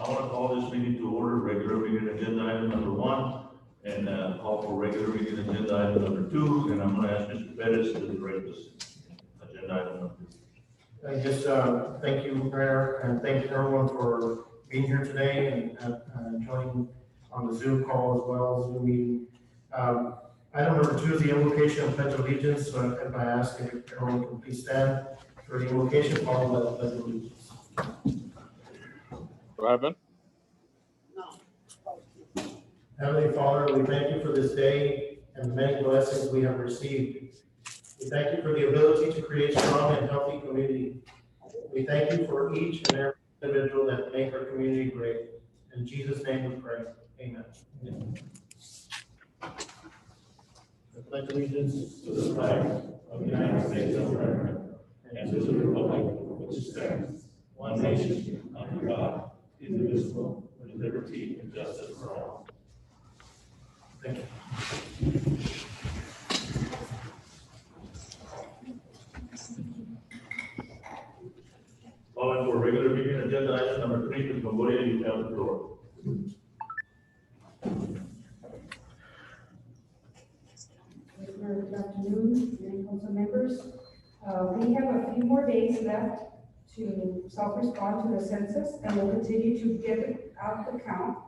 I want to call this meeting to order, regular meeting agenda item number 1, and call for regular meeting agenda item number 2, and I'm going to ask Mr. Perez to direct this agenda item number 2. I just, thank you, Mayor, and thank everyone for being here today and joining on the Zoom call as well, Zoom meeting. Item number 2 is the invocation of pledge of allegiance, so if I ask if everyone can please stand for the invocation, followed by the pledge of allegiance. Robin? Heavenly Father, we thank you for this day and the many blessings we have received. We thank you for the ability to create strong and healthy community. We thank you for each and every individual that make our community great. In Jesus' name we pray. Amen. I pledge allegiance To the flag of the United States of America and to the republic which stands one nation under God, indivisible, with liberty and justice for all. Thank you. Calling for regular meeting agenda item number 3, Ms. Longoria, you have the floor. Good afternoon, Mayor Council members. We have a few more days left to self-respond to the census, and we'll continue to give out the count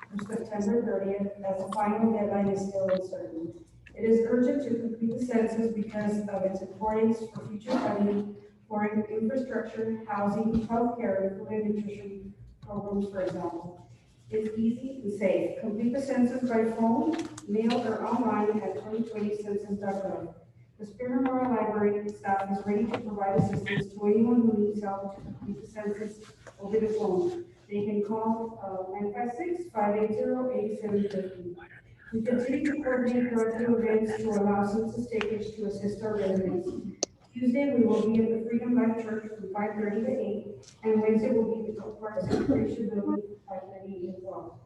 for September 30th, as the final deadline is still uncertain. It is urgent to complete the census because of its importance for future funding for infrastructure, housing, healthcare, food and nutrition programs, for example. It's easy and safe. Complete the census by phone, mail, or online at 2020census.gov. The Spear Memorial Library staff is ready to provide assistance to anyone who needs help to complete the census over the phone. They can call 956-580-8750. We continue to coordinate corrective events to allow census takers to assist our residents. Tuesday, we will be at the Freedom Life Church from 5:30 to 8, and Wednesday will be at the Parks and Recreation Building 5:30 as well.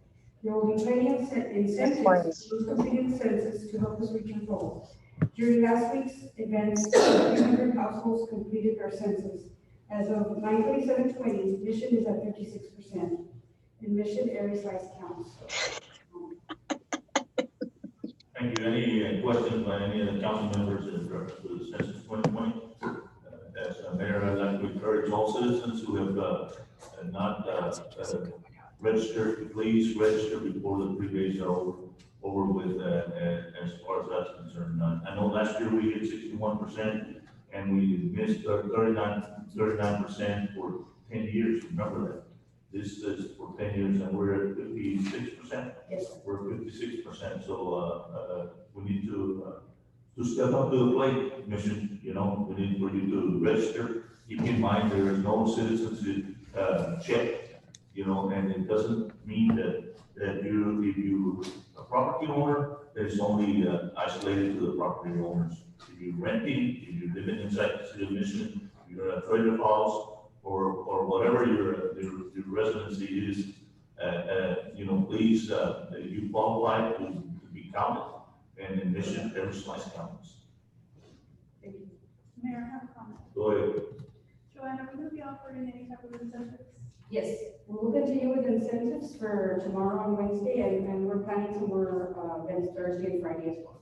There will be plenty of incentives to complete the census to help us reach our goals. During last week's events, 300 households completed their census. As of 9/27/20, Mission is at 56%, and Mission area size counts. Thank you. Any questions by any of the council members in regards to the census 2020? As Mayor, I'd like to encourage all citizens who have not registered to please register before the 3 days are over with, as far as that's concerned. I know last year we hit 61% and we missed 39% for 10 years. Remember that. This is for 10 years and we're at 56%. Yes. We're 56%. So we need to step up to the plate, Mission. You know, we need for you to register. Keep in mind there is no citizenship check, you know, and it doesn't mean that if you a property owner, that is only isolated to the property owners. If you're renting, if you're living inside the city of Mission, you're in a trailer house, or whatever your residency is, you know, please, you qualify to be counted, and in Mission, every slice counts. Thank you. Mayor, I have a comment. Go ahead. Joanna, are we going to be offering any type of incentives? Yes, we will continue with incentives for tomorrow and Wednesday, and we're planning some more events Thursday and Friday as well.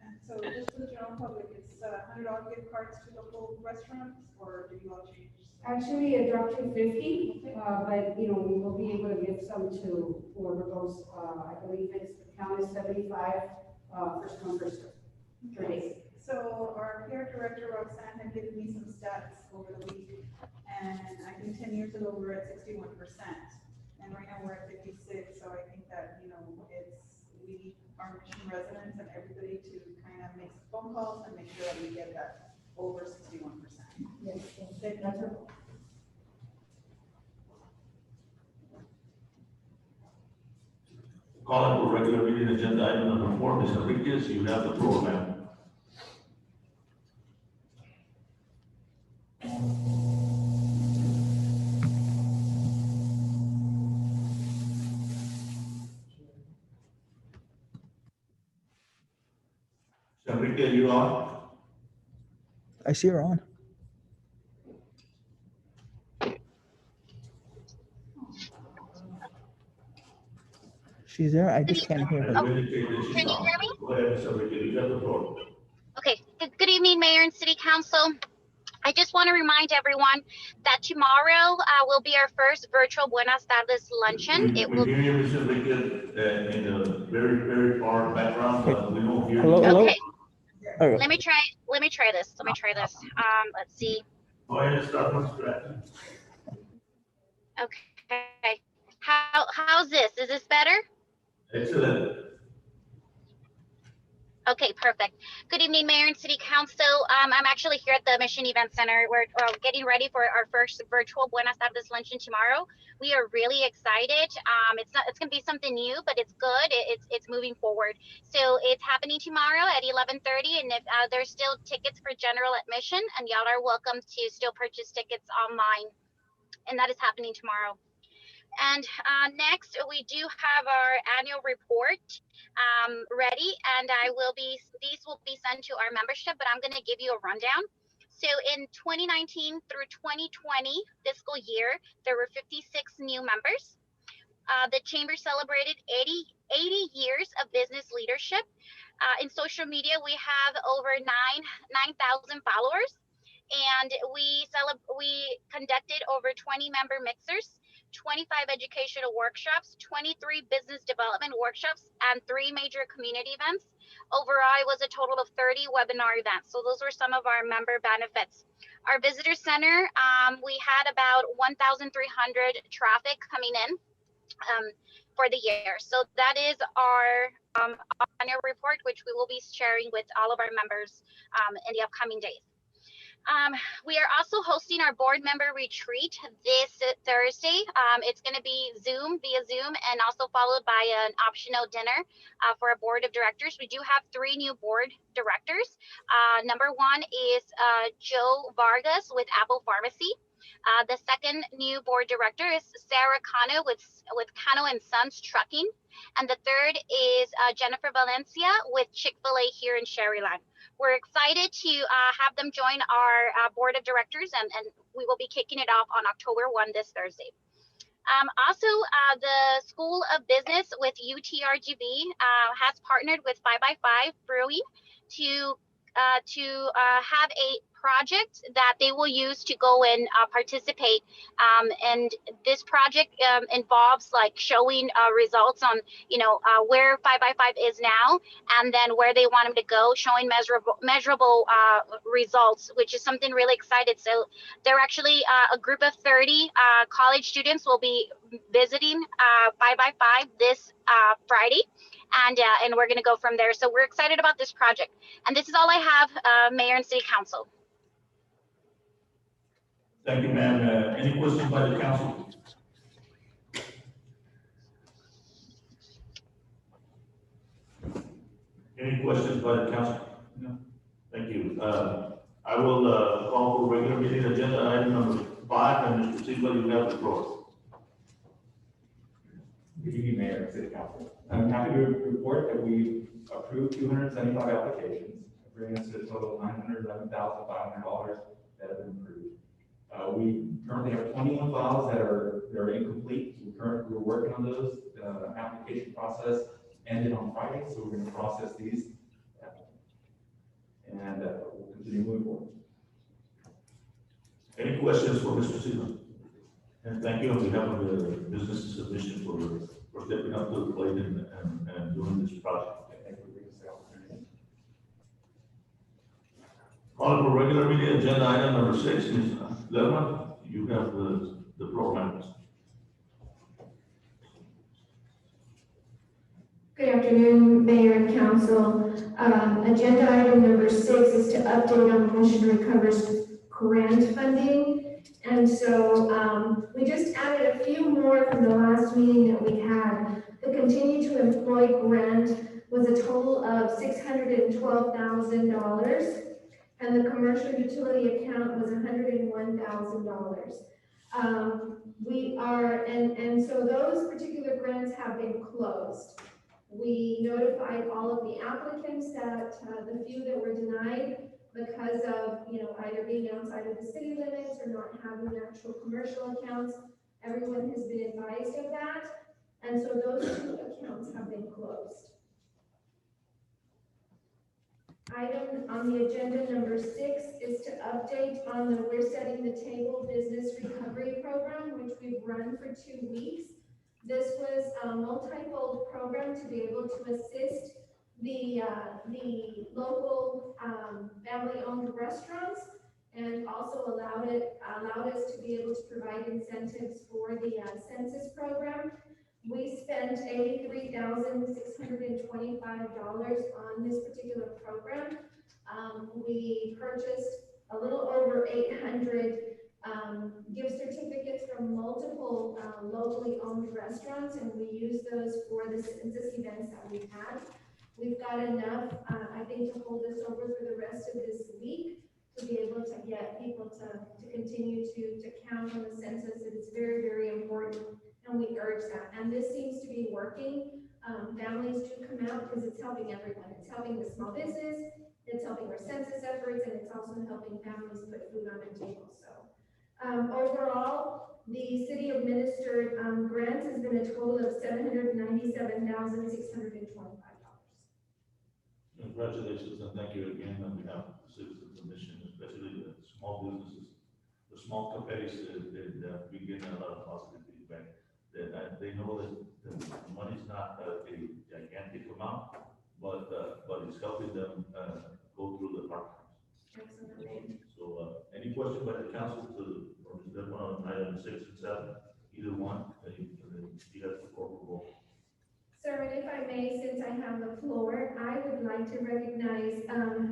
And so just for the general public, it's $100 gift cards to the whole restaurants, or did you all change? Actually, it dropped to 50, but you know, we will be able to give some to whoever goes. I believe it's the count is 75, first come, first served. 3 days. So our PR director, Roxanne, had given me some stats over the week, and I think 10 years ago, we were at 61%. And right now we're at 56, so I think that, you know, we need our Mission residents and everybody to kind of make some phone calls and make sure that we get that over 61%. Yes, that's our goal. Calling for regular meeting agenda item number 4, Ms. Enriquez, you have the floor, ma'am. Ms. Enriquez, you on? I see her on. She's there. I just can't hear I her. really think that she's Can you on. hear me? Go ahead, Ms. Enriquez, you got the floor. Okay. Good evening, Mayor and City Council. I just want to remind everyone that tomorrow will be our first virtual Buenas Tardes luncheon. It We will. hear you, Ms. Enriquez, in a very, very far background, but we don't hear you. Hello, hello? Okay. Okay. Let me try this. Let's see. Go ahead and start from scratch. Okay. How's this? Is this better? Excellent. Okay, perfect. Good evening, Mayor and City Council. I'm actually here at the Mission Event Center. We're getting ready for our first virtual Buenas Tardes luncheon tomorrow. We are really excited. It's gonna be something new, but it's good. It's moving forward. So it's happening tomorrow at 11:30, and if there's still tickets for general admission, and y'all are welcome to still purchase tickets online, and that is happening tomorrow. And next, we do have our annual report ready, and these will be sent to our membership, but I'm going to give you a rundown. So in 2019 through 2020 fiscal year, there were 56 new members. The Chamber celebrated 80 years of business leadership. In social media, we have over 9,000 followers, and we conducted over 20 member mixers, 25 educational workshops, 23 business development workshops, and 3 major community events. Overall, it was a total of 30 webinar events. So those were some of our member benefits. Our visitor center, we had about 1,300 traffic coming in for the year. So that is our annual report, which we will be sharing with all of our members in the upcoming days. We are also hosting our board member retreat this Thursday. It's going to be via Zoom, and also followed by an optional dinner for a board of directors. We do have 3 new board directors. Number 1 is Joe Vargas with Apple Pharmacy. The second new board director is Sarah Cano with Cano and Sons Trucking. And the third is Jennifer Valencia with Chick-fil-A here in Sherryland. We're excited to have them join our board of directors, and we will be kicking it off on October 1 this Thursday. Also, the School of Business with UTRGV has partnered with 5x5 Brewing to have a project that they will use to go and participate. And this project involves like showing results on, where 5x5 is now, and then where they want them to go, showing measurable results, which is something really excited. So they're actually a group of 30 college students will be visiting 5x5 this Friday. And we're going to go from there. So we're excited about this project. And this is all I have, Mayor and City Council. Thank you, ma'am. Any questions by the council? Any questions by the council? No. Thank you. I will call for regular meeting agenda item number 5, and Mr. Silva, you have the floor. Good evening, Mayor and City Council. I'm happy to report that we approved 275 applications, bringing us to a total of $911,500 that have been approved. We currently have 21 files that are incomplete. We're working on those. The application process ended on Friday, so we're going to process these, and we'll continue moving forward. Any questions for Mr. Silva? And thank you on behalf of the business submission for stepping up to the plate and doing this project. Thank you for giving us the opportunity. Calling for regular meeting agenda item number 6, Ms. Lerman, you have the floor, ma'am. Good afternoon, Mayor and Council. Agenda item number 6 is to update on Mission Recover's grant funding. And so we just added a few more from the last meeting that we had. The Continue to Employ grant was a total of $612,000, and the commercial utility account was $101,000. So those particular grants have been closed. We notified all of the applicants that the few that were denied because of, either being outside of the city limits or not having actual commercial accounts, everyone has been advised of that. And so those two accounts have been closed. Item on the agenda number 6 is to update on the We're Setting the Table Business Recovery Program, which we've run for 2 weeks. This was a multi-fold program to be able to assist the local family-owned restaurants, and also allowed us to be able to provide incentives for the census program. We spent $83,625 on this particular program. We purchased a little over 800 gift certificates from multiple locally owned restaurants, and we use those for the census events that we've had. We've got enough, I think, to hold us over for the rest of this week to be able to get people to continue to count on the census. It is very, very important, and we urge that. And this seems to be working. Families do come out because it's helping everyone. It's helping the small business, it's helping our census efforts, and it's also helping families put food on the table. So overall, the city administered grants has been a total of $797,625. Congratulations and thank you again on behalf of the Citizens Commission, especially the small businesses, the small companies that we get a lot of positive feedback. That they know that the money's not a gigantic amount, but it's helping them go through the hard times. Excellent. So any question by the council or is that one on item 6 and 7? Either one, you have to call the roll. Sir, and if I may, since I have the floor, I would like to recognize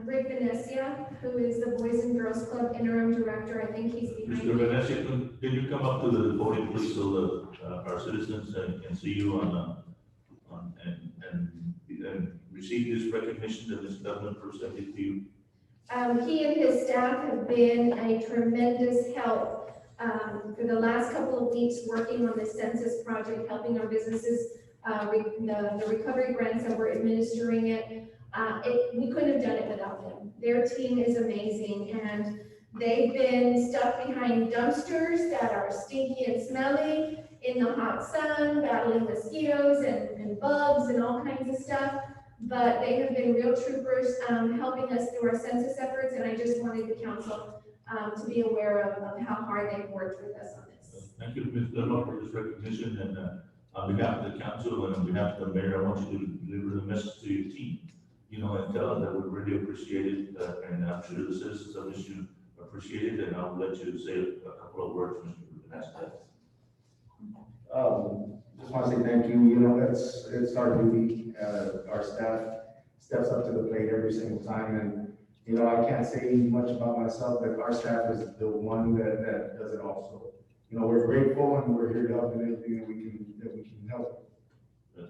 Rick Venecia, who is the Boys and Girls Club Interim Director. I think he's behind Mr. me. Venecia, can you come up to the podium, please, so our citizens can see you and receive this recognition that this government presented to you? He and his staff have been a tremendous help for the last couple of weeks working on the census project, helping our businesses, the recovery grants that we're administering it. We couldn't have done it without them. Their team is amazing, and they've been stuck behind dumpsters that are stinky and smelly in the hot sun, battling mosquitoes and bugs and all kinds of stuff. But they have been real troopers helping us through our census efforts, and I just wanted the council to be aware of how hard they've worked with us on this. Thank you, Ms. Dillon, for this recognition, and on behalf of the council and on behalf of the mayor, I want you to deliver the message to your team, and tell them that we really appreciate it, and I'm sure the citizens of this should appreciate it, and I'll let you say a couple of words, Mr. Vanessa. Just want to say thank you. It's our duty. Our staff steps up to the plate every single time, and I can't say much about myself, but our staff is the one that does it also. We're grateful, and we're here to help in anything that we can help.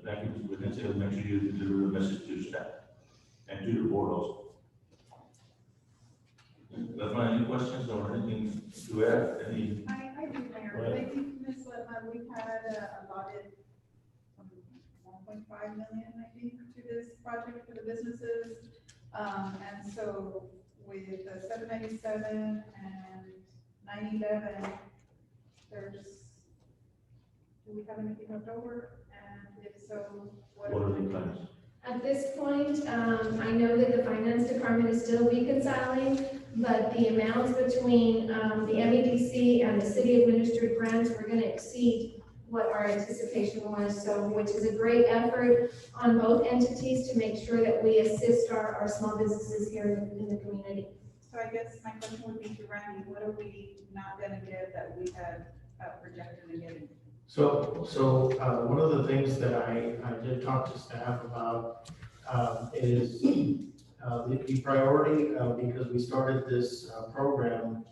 Thank you, Mr. Vanessa. Make sure you deliver the message to your staff and to your board also. Any questions or anything to add? I do, Mayor. I think, Ms. Letman, we've had allotted 1.5 million, I think, to this project for the businesses. And so with the 797 and 911, do we have anything left over? And if so, what What are the plans? At this point, I know that the finance department is still reconciling, but the amounts between the MEDC and the city administered grants were going to exceed what our anticipation was, so which is a great effort on both entities to make sure that we assist our small businesses here in the community. So I guess my question would be to Randy, what are we not going to get that we had projected in getting? So one of the things that I did talk to staff about is the priority, because we started this program,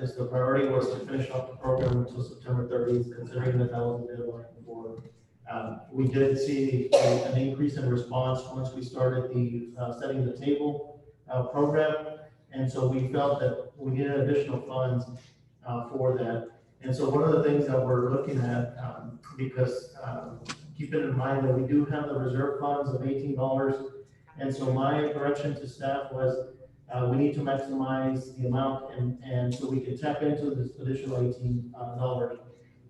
is the priority was to finish up the program until September 30th, considering that was the deadline for. We did see an increase in response once we started the setting the table program, and so we felt that we needed additional funds for that. And so one of the things that we're looking at, because keeping in mind that we do have the reserve funds of $18, and so my direction to staff was we need to maximize the amount and so we can tap into this additional $18.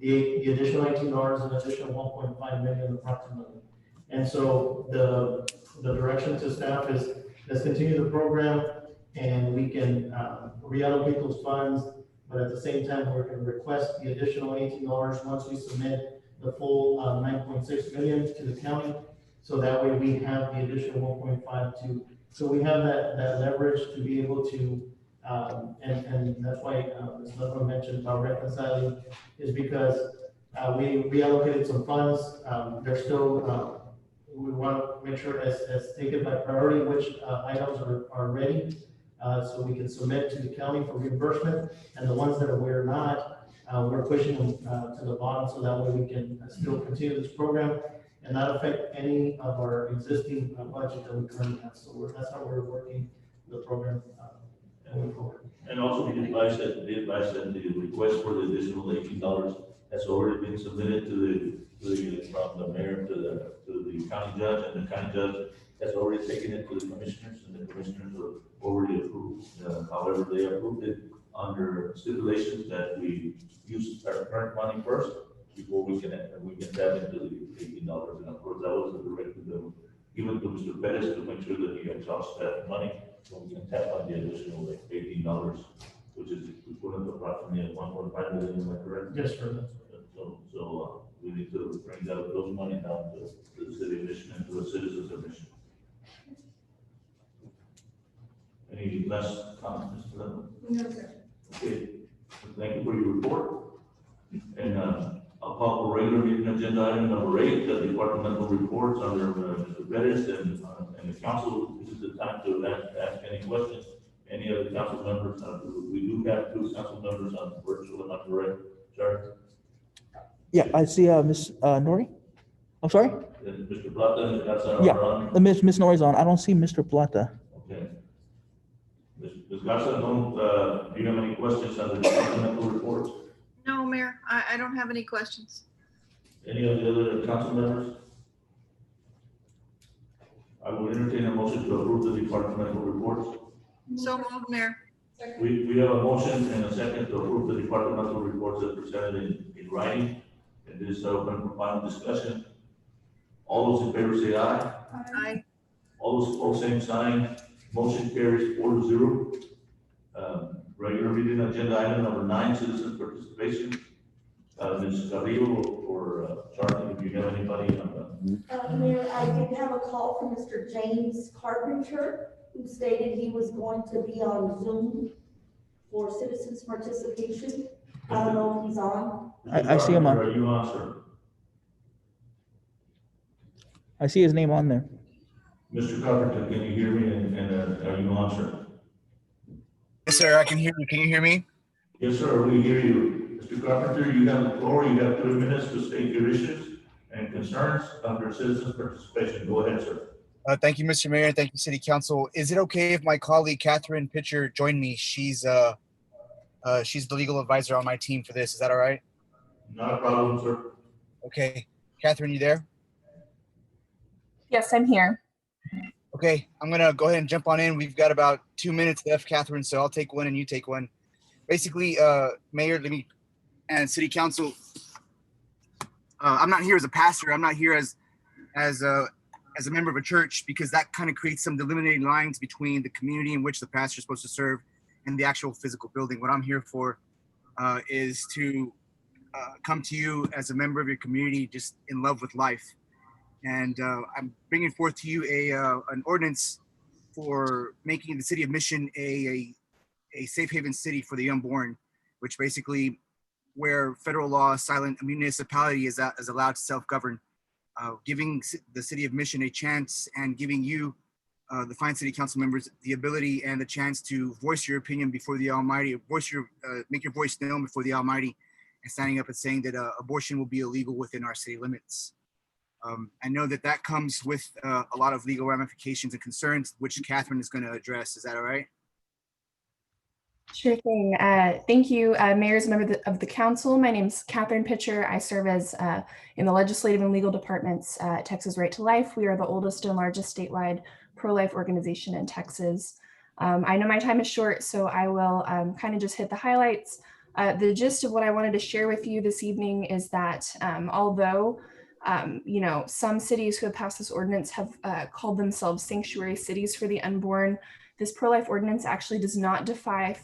The the additional $18 and additional 1.5 million approximately. And so the direction to staff is, let's continue the program and we can reallocate those funds, but at the same time, we're going to request the additional $18 once we submit the full 9.6 million to the county. So that way we have the additional 1.5 to, so we have that leverage to be able to, and that's why Ms. Levin mentioned about reconciling, is because we reallocated some funds. They're still, we want to make sure as taken by priority, which items are ready, so we can submit to the county for reimbursement, and the ones that we're not, we're pushing them to the bottom, so that way we can still continue this program and not affect any of our existing budget that we currently have. So that's how we're working the program moving forward. And also be advised that the request for the additional $18 has already been submitted to the from the mayor to the county judge, and the county judge has already taken it to the commissioners, and the commissioners have already approved. However, they approved it under stipulations that we use our current money first before we can tap into the $18. And of course, that was the directive that was given to Mr. Perez to make sure that he exhausts that money, so we can tap on the additional $18, which is equivalent to approximately 1.5 million. Am I correct? Yes, sir. So we need to bring those money down to the city of Mission and to the citizens of Mission. Any last comments, Mr. Levin? No, sir. Okay, thank you for your report. And I'll call for regular meeting agenda item number 8, the departmental reports under Mr. Perez and the council. This is the time to ask any questions. Any of the council members, we do have 2 council members on virtual, am I correct? Sorry. Yeah, I see Ms. Nori. I'm sorry? Mr. Plata and Ms. Garza Yeah, are on. Ms. Nori's on. I don't see Mr. Plata. Okay. Ms. Garza, do you have any questions on the departmental reports? No, Mayor, I don't have any questions. Any of the other council members? I will entertain a motion to approve the departmental reports. So moved, Mayor. We have a motion and a second to approve the departmental reports as presented in writing. And this is open for final discussion. All those in favor say aye. Aye. All those opposed, same sign. Motion carries 4-0. Regular meeting agenda item number 9, citizen participation. Ms. Carrillo or Charlie, if you have anybody on Mayor, I did have a call from Mr. James Carpenter, who stated he was going to be on Zoom for citizens participation. I don't know if he's on. I see him on. Are you on, sir? I see his name on there. Mr. Carpenter, can you hear me? And are you on, sir? Yes, sir, I can hear you. Can you hear me? Yes, sir, we hear you. Mr. Carpenter, you have the floor. You have 2 minutes to state your issues and concerns under citizens participation. Go ahead, sir. Thank you, Mr. Mayor. Thank you, City Council. Is it okay if my colleague Catherine Pitcher joined me? She's the legal advisor on my team for this. Is that all right? Not a problem, sir. Okay. Catherine, you there? Yes, I'm here. Okay, I'm gonna go ahead and jump on in. We've got about 2 minutes left, Catherine, so I'll take one and you take one. Basically, Mayor, and City Council, I'm not here as a pastor. I'm not here as a member of a church, because that kind of creates some delimiting lines between the community in which the pastor is supposed to serve and the actual physical building. What I'm here for is to come to you as a member of your community, just in love with life. And I'm bringing forth to you an ordinance for making the city of Mission a safe haven city for the unborn, which basically where federal law silent, a municipality is allowed to self-govern, giving the city of Mission a chance and giving you, the fine city council members, the ability and the chance to voice your opinion before the Almighty, make your voice known before the Almighty, and standing up and saying that abortion will be illegal within our city limits. I know that comes with a lot of legal ramifications and concerns, which Catherine is going to address. Is that all right? Sure thing. Thank you, Mayor, as a member of the council. My name is Catherine Pitcher. I serve as in the legislative and legal departments at Texas Right to Life. We are the oldest and largest statewide pro-life organization in Texas. I know my time is short, so I will kind of just hit the highlights. The gist of what I wanted to share with you this evening is that although some cities who have passed this ordinance have called themselves sanctuary cities for the unborn, this pro-life ordinance actually does not defy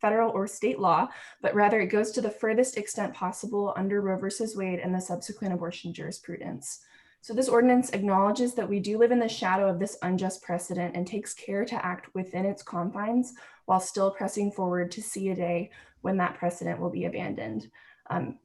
federal or state law, but rather it goes to the furthest extent possible under Roe versus Wade and the subsequent abortion jurisprudence. So this ordinance acknowledges that we do live in the shadow of this unjust precedent and takes care to act within its confines while still pressing forward to see a day when that precedent will be abandoned.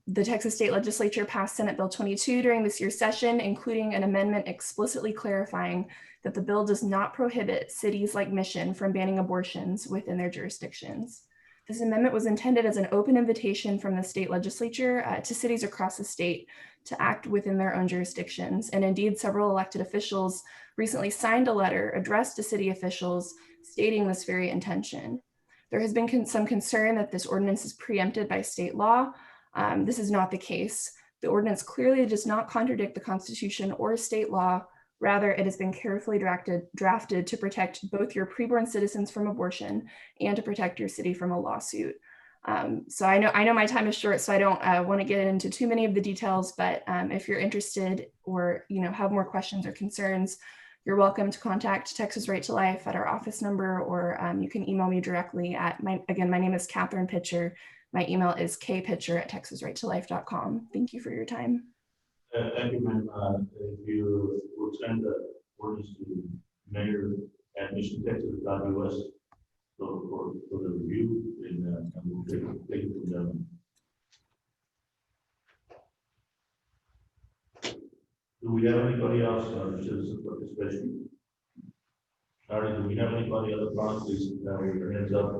The Texas State Legislature passed Senate Bill 22 during this year's session, including an amendment explicitly clarifying that the bill does not prohibit cities like Mission from banning abortions within their jurisdictions. This amendment was intended as an open invitation from the state legislature to cities across the state to act within their own jurisdictions. And indeed, several elected officials recently signed a letter addressed to city officials stating this very intention. There has been some concern that this ordinance is preempted by state law. This is not the case. The ordinance clearly does not contradict the Constitution or state law. Rather, it has been carefully drafted to protect both your preborn citizens from abortion and to protect your city from a lawsuit. So I know my time is short, so I don't want to get into too many of the details, but if you're interested or have more questions or concerns, you're welcome to contact Texas Right to Life at our office number, or you can email me directly at my name is Catherine Pitcher. My email is kpitcher@texasrighttolife.com. Thank you for your time. Thank you, ma'am. If you will send the orders to Mayor at MissionTexas.us for the review, and we'll take it from them. Do we have anybody else on the citizen participation? All right, do we have anybody other proxies that we your hands up?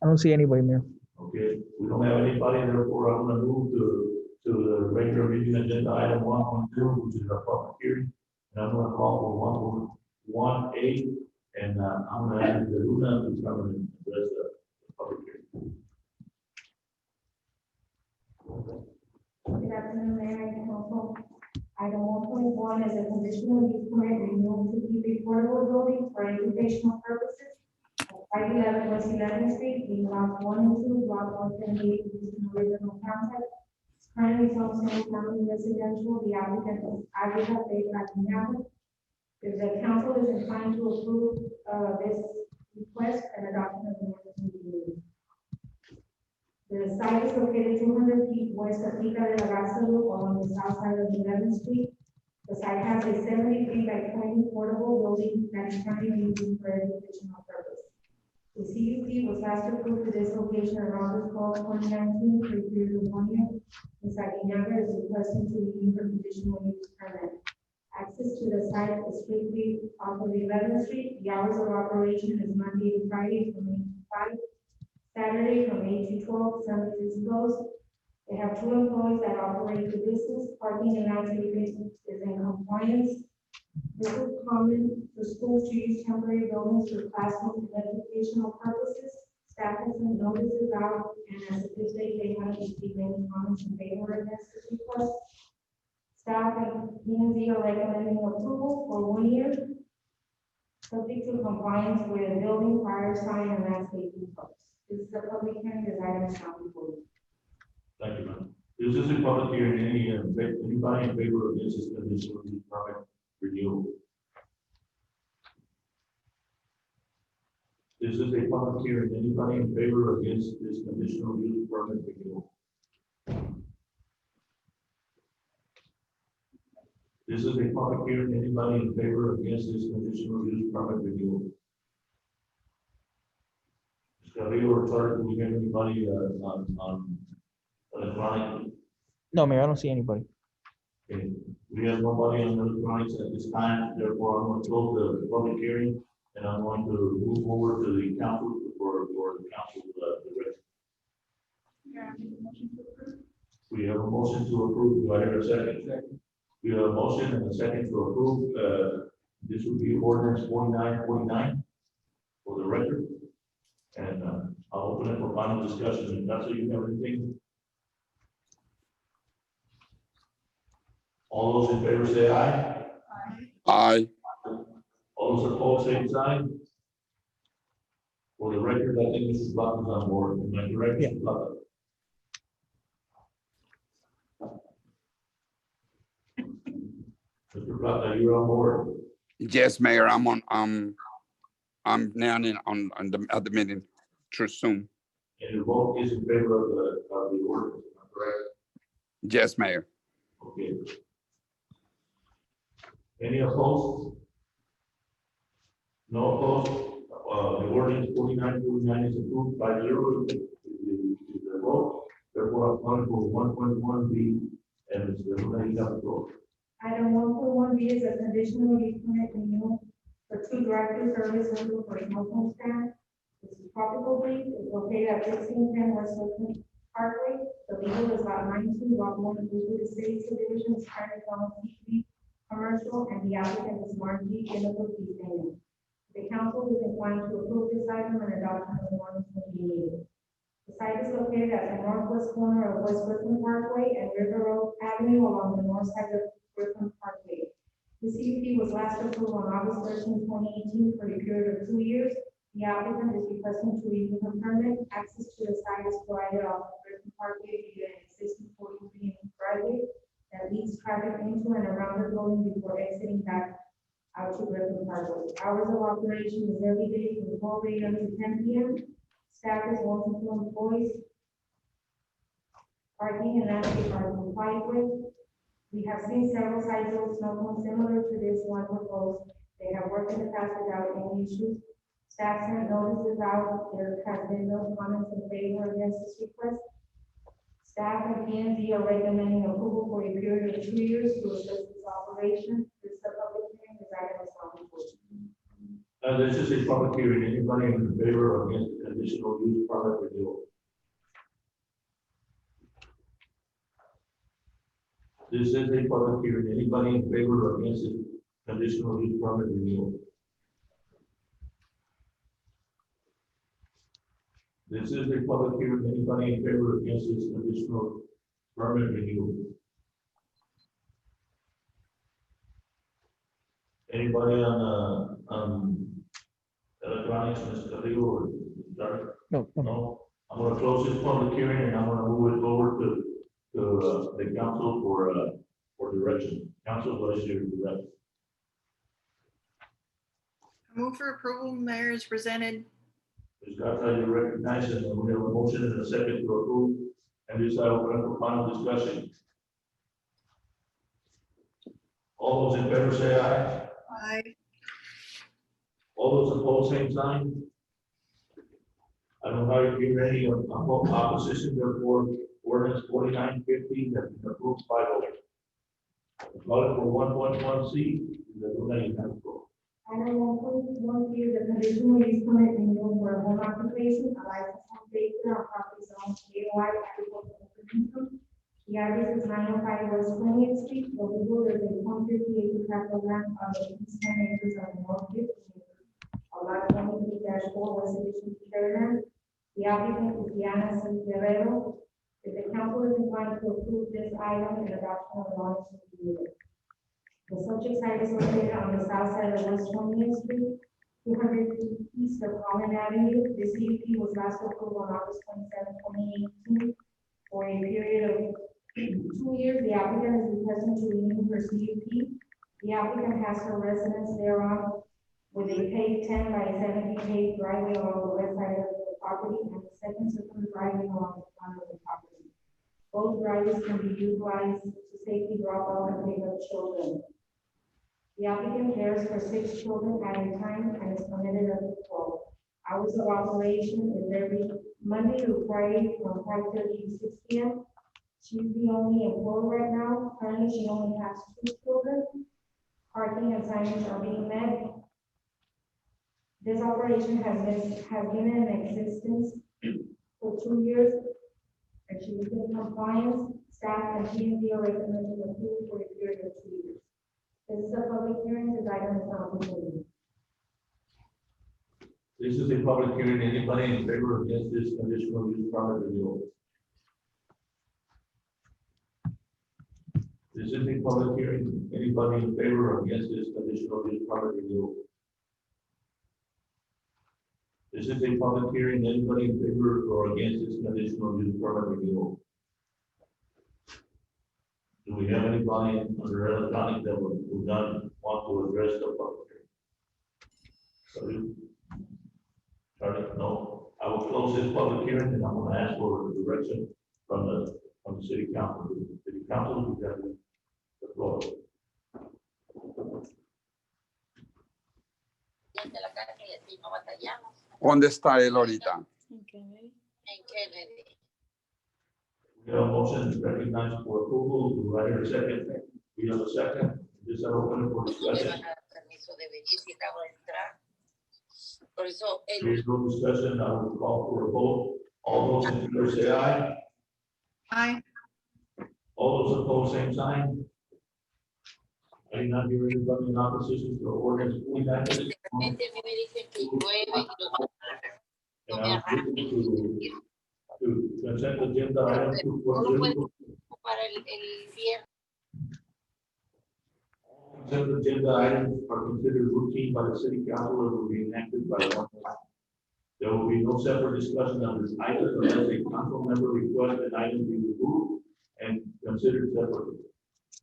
I don't see anybody, Mayor. Okay, we don't have anybody, therefore I'm gonna move to the regular meeting agenda item 1.2, which is our public hearing. And I'm gonna call for 1.1A, and I'm gonna ask the Luna to come and address the public hearing. Good afternoon, Mayor and Council. Item 1.1 is a conditional use permit renewal to keep a portable building for educational purposes. 511 West 11th Street, in Block 1 and 2, Block 178, Houston Original Township. Currently zoned single-family residential. The applicant is Agricultural Bakery. If the council is inclined to approve this request, an adoption of the ordinance will be moved. The site is located 200 feet west of Pica de la Garza Loop along the south side of 11th Street. The site has a 73 by 20 portable building that is currently used for educational purpose. The CUP was last approved for this location around August 12, 2019, for a period of 1 year. Ms. Aguinaga is requesting to renew her conditional use permit. Access to the site is strictly off of 11th Street. The hours of operation is Monday to Friday from 8 to 5, Saturday from 8 to 12, Sundays is closed. They have 2 employees that operate the business. Parking and landscaping is in compliance. This is common for schools to use temporary buildings for classroom and educational purposes. Staff has sent notices out, and as of this date, they haven't received any comments in favor against this request. Staff and P&Z are recommending approval for 1 year, subject to compliance with building, fire, sign, and landscaping codes. This is a public hearing, this item is now before you. Thank you, ma'am. This is a public hearing. Anybody in favor of this is conditional use permit renewal? This is a public hearing. Anybody in favor or against this conditional use permit renewal? This is a public hearing. Anybody in favor or against this conditional use permit renewal? Mr. Carrillo or Charlie, do we have anybody on electronic? No, Mayor, I don't see anybody. Okay, we have nobody on electronics at this time, therefore I'm going to close the public hearing, and I'm going to move over to the council for the council direction. Yeah, I make a motion to approve. We have a motion to approve. Do I hear a second? Second. We have a motion and a second to approve. This would be ordinance 4949 for the record. And I'll open it for final discussion. If that's what you have anything. All those in favor say aye. Aye. Aye. All those opposed, same sign. For the record, I think Mrs. Block is on board. Am I correct? Yeah. Mrs. Block? Mr. Block, are you on board? Yes, Mayor, I'm now on the other meeting through Zoom. And your vote is in favor of the ordinance, am I correct? Yes, Mayor. Okay. Any opposed? No opposed? The ordinance 4949 is approved by 0. The vote. Therefore, I'm calling for 1.1B, and Mr. Luna, you have the floor. Item 1.1B is a conditional use permit renewal for 2 drive-through service windows for smoke home stand. This is Tropical Breeze, it's located at 1610 West Woodland Parkway. The legal is lot 92, lot 1, the city subdivision is currently on C3 commercial, and the applicant is Margie Jennifer Daniel. The council is inclined to approve this item and adoption of the ordinance will be needed. The site is located at the northwest corner of West Woodland Parkway and River Road Avenue along the north side of Woodland Parkway. The CUP was last approved on August 13, 2018 for a period of 2 years. The applicant is requesting to renew the permit. Access to the site is provided off of Woodland Parkway via an existing 43-inch driveway that leads traffic into and around the building before exiting back out to Woodland Parkway. Hours of operation is every day from 12 a.m. to 10 p.m. Staff is 1 to 2 employees. Parking and landscape are complied with. We have seen several sites of snow cones similar to this one proposed. They have worked in the past without any issues. Staff sent notices out. There has been no comments in favor against this request. Staff and P&Z are recommending approval for a period of 2 years to assist this operation. This is a public hearing. This item is not before. This is a public hearing. Anybody in favor or against the conditional use permit renewal? This is a public hearing. Anybody in favor or against the conditional use permit renewal? This is a public hearing. Anybody in favor or against this conditional permit renewal? Anybody on electronics, Mr. Leo, or sorry? No. No. I'm gonna close this public hearing and I'm gonna move it forward to the council for direction. Council, what is your direction? Move for approval, Mayor, is presented. Ms. Garza, you recognize it, and we have a motion and a second to approve, and this I open for final discussion. All those in favor say aye. Aye. All those opposed, same sign. I don't know if you're any opposition, therefore ordinance 4950 has been approved by vote. Call it for 1.1C. The remaining have to go. Item 1.1 is a conditional use permit renewal for a home occupation, a licensed home baker on property zone AOI agricultural income. The address is 905 West 20th Street. The legal is a 150 acre tract of land on the east 10 acres on the north 15 acres. A lot 23-4 West Edition Carolina. The applicant is Diana C. Guerrero. If the council is inclined to approve this item and adoption of the ordinance will be needed. The subject site is located on the south side of West 20th Street, 200 feet east of Common Avenue. The CUP was last approved on August 27, 2018. For a period of 2 years, the applicant is requesting to renew her CUP. The applicant has her residence thereon with a paved 10 by 70 paved driveway along the west side of the property and the second circular driveway along the front of the property. Both driveways can be utilized to safely drop off and pick up children. The applicant cares for 6 children at a time and is permitted up to 12. Hours of operation is every Monday to Friday from 5:30 to 6 p.m. She's the only employee right now. Currently, she only has 2 children. Parking and signage are being met. This operation has been in existence for 2 years, and she is in compliance. Staff and P&Z are recommending approval for a period of 2 years. This is a public hearing. This item is not concluded. This is a public hearing. Anybody in favor or against this conditional use permit renewal? This is a public hearing. Anybody in favor or against this conditional use permit renewal? This This is a public hearing. Anybody in favor or against this conditional use permit renewal? Do we have anybody under electronic that would not want to address the public hearing? So, Charlie, no. I will close this public hearing and I'm going to ask for a direction from the city council. City council, you have the floor. ¿Dónde está él ahorita? We have a motion recognized for approval. Do I hear a second? We have a second. This is open for discussion. There's no discussion. I will call for a vote. All those in favor say aye. Aye. All those opposed, same sign. I do not hear anybody in opposition to the ordinance. And I'm looking to consent agenda item 2.0. Consent agenda items are considered routine by the city council and will be enacted by one. There will be no separate discussion on this item unless a council member requests an item be removed and considered separately.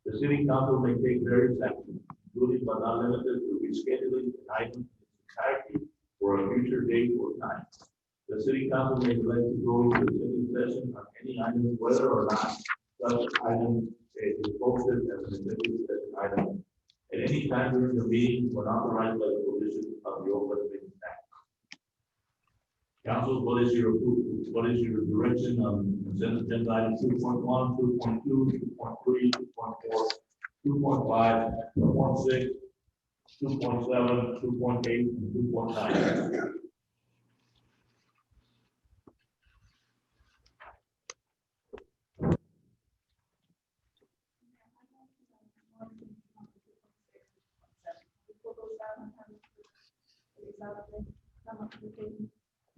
The city council may take various actions, including but not limited to rescheduling an item entirety for a future date or time. The city council may elect to go into executive session on any item, whether or not such item is posted as an executive session item at any time during the meeting when authorized by the provisions of the Open Meetings Act. Council, what is your direction on consent agenda items 2.1, 2.2, 2.3, 2.4, 2.5, 2.6, 2.7, 2.8, and 2.9?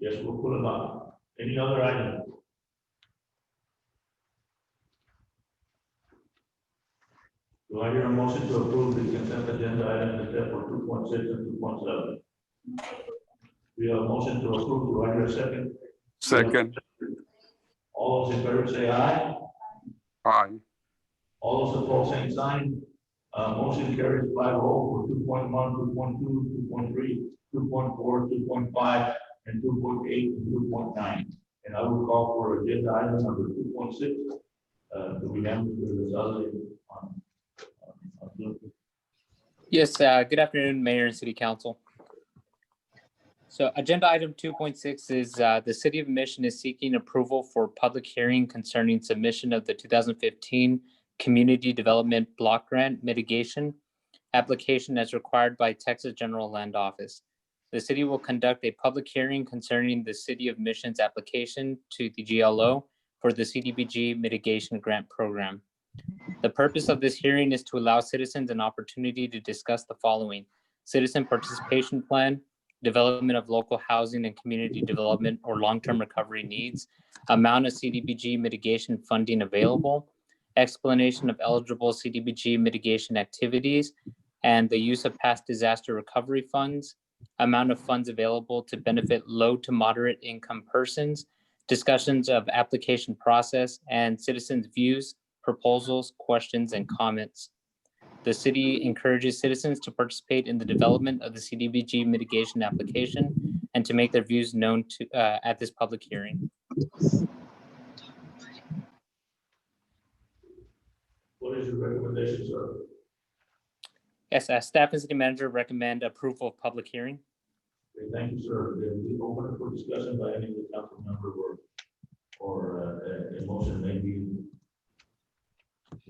Yes, we'll put them up. Any other item? Do I hear a motion to approve the consent agenda items except for 2.6 and 2.7? We have a motion to approve. Do I hear a second? Second. All those in favor say aye. Aye. All those opposed, same sign. Motion carries 5-0 for 2.1, 2.2, 2.3, 2.4, 2.5, and 2.8 and 2.9. And I will call for agenda item number 2.6. Do we have Mr. Lazale on? Yes, good afternoon, Mayor and City Council. So agenda item 2.6 is the City of Mission is seeking approval for public hearing concerning submission of the 2015 Community Development Block Grant Mitigation application as required by Texas General Land Office. The city will conduct a public hearing concerning the City of Mission's application to the GLO for the CDBG Mitigation Grant Program. The purpose of this hearing is to allow citizens an opportunity to discuss the following: citizen participation plan, development of local housing and community development or long-term recovery needs, amount of CDBG mitigation funding available, explanation of eligible CDBG mitigation activities, and the use of past disaster recovery funds, amount of funds available to benefit low to moderate income persons, discussions of application process, and citizens' views, proposals, questions, and comments. The city encourages citizens to participate in the development of the CDBG mitigation application and to make their views known to at this public hearing. What is your recommendation, sir? Yes, staff and city manager recommend approval of public hearing. Okay, thank you, sir. We open it for discussion by any of the council member or a motion may be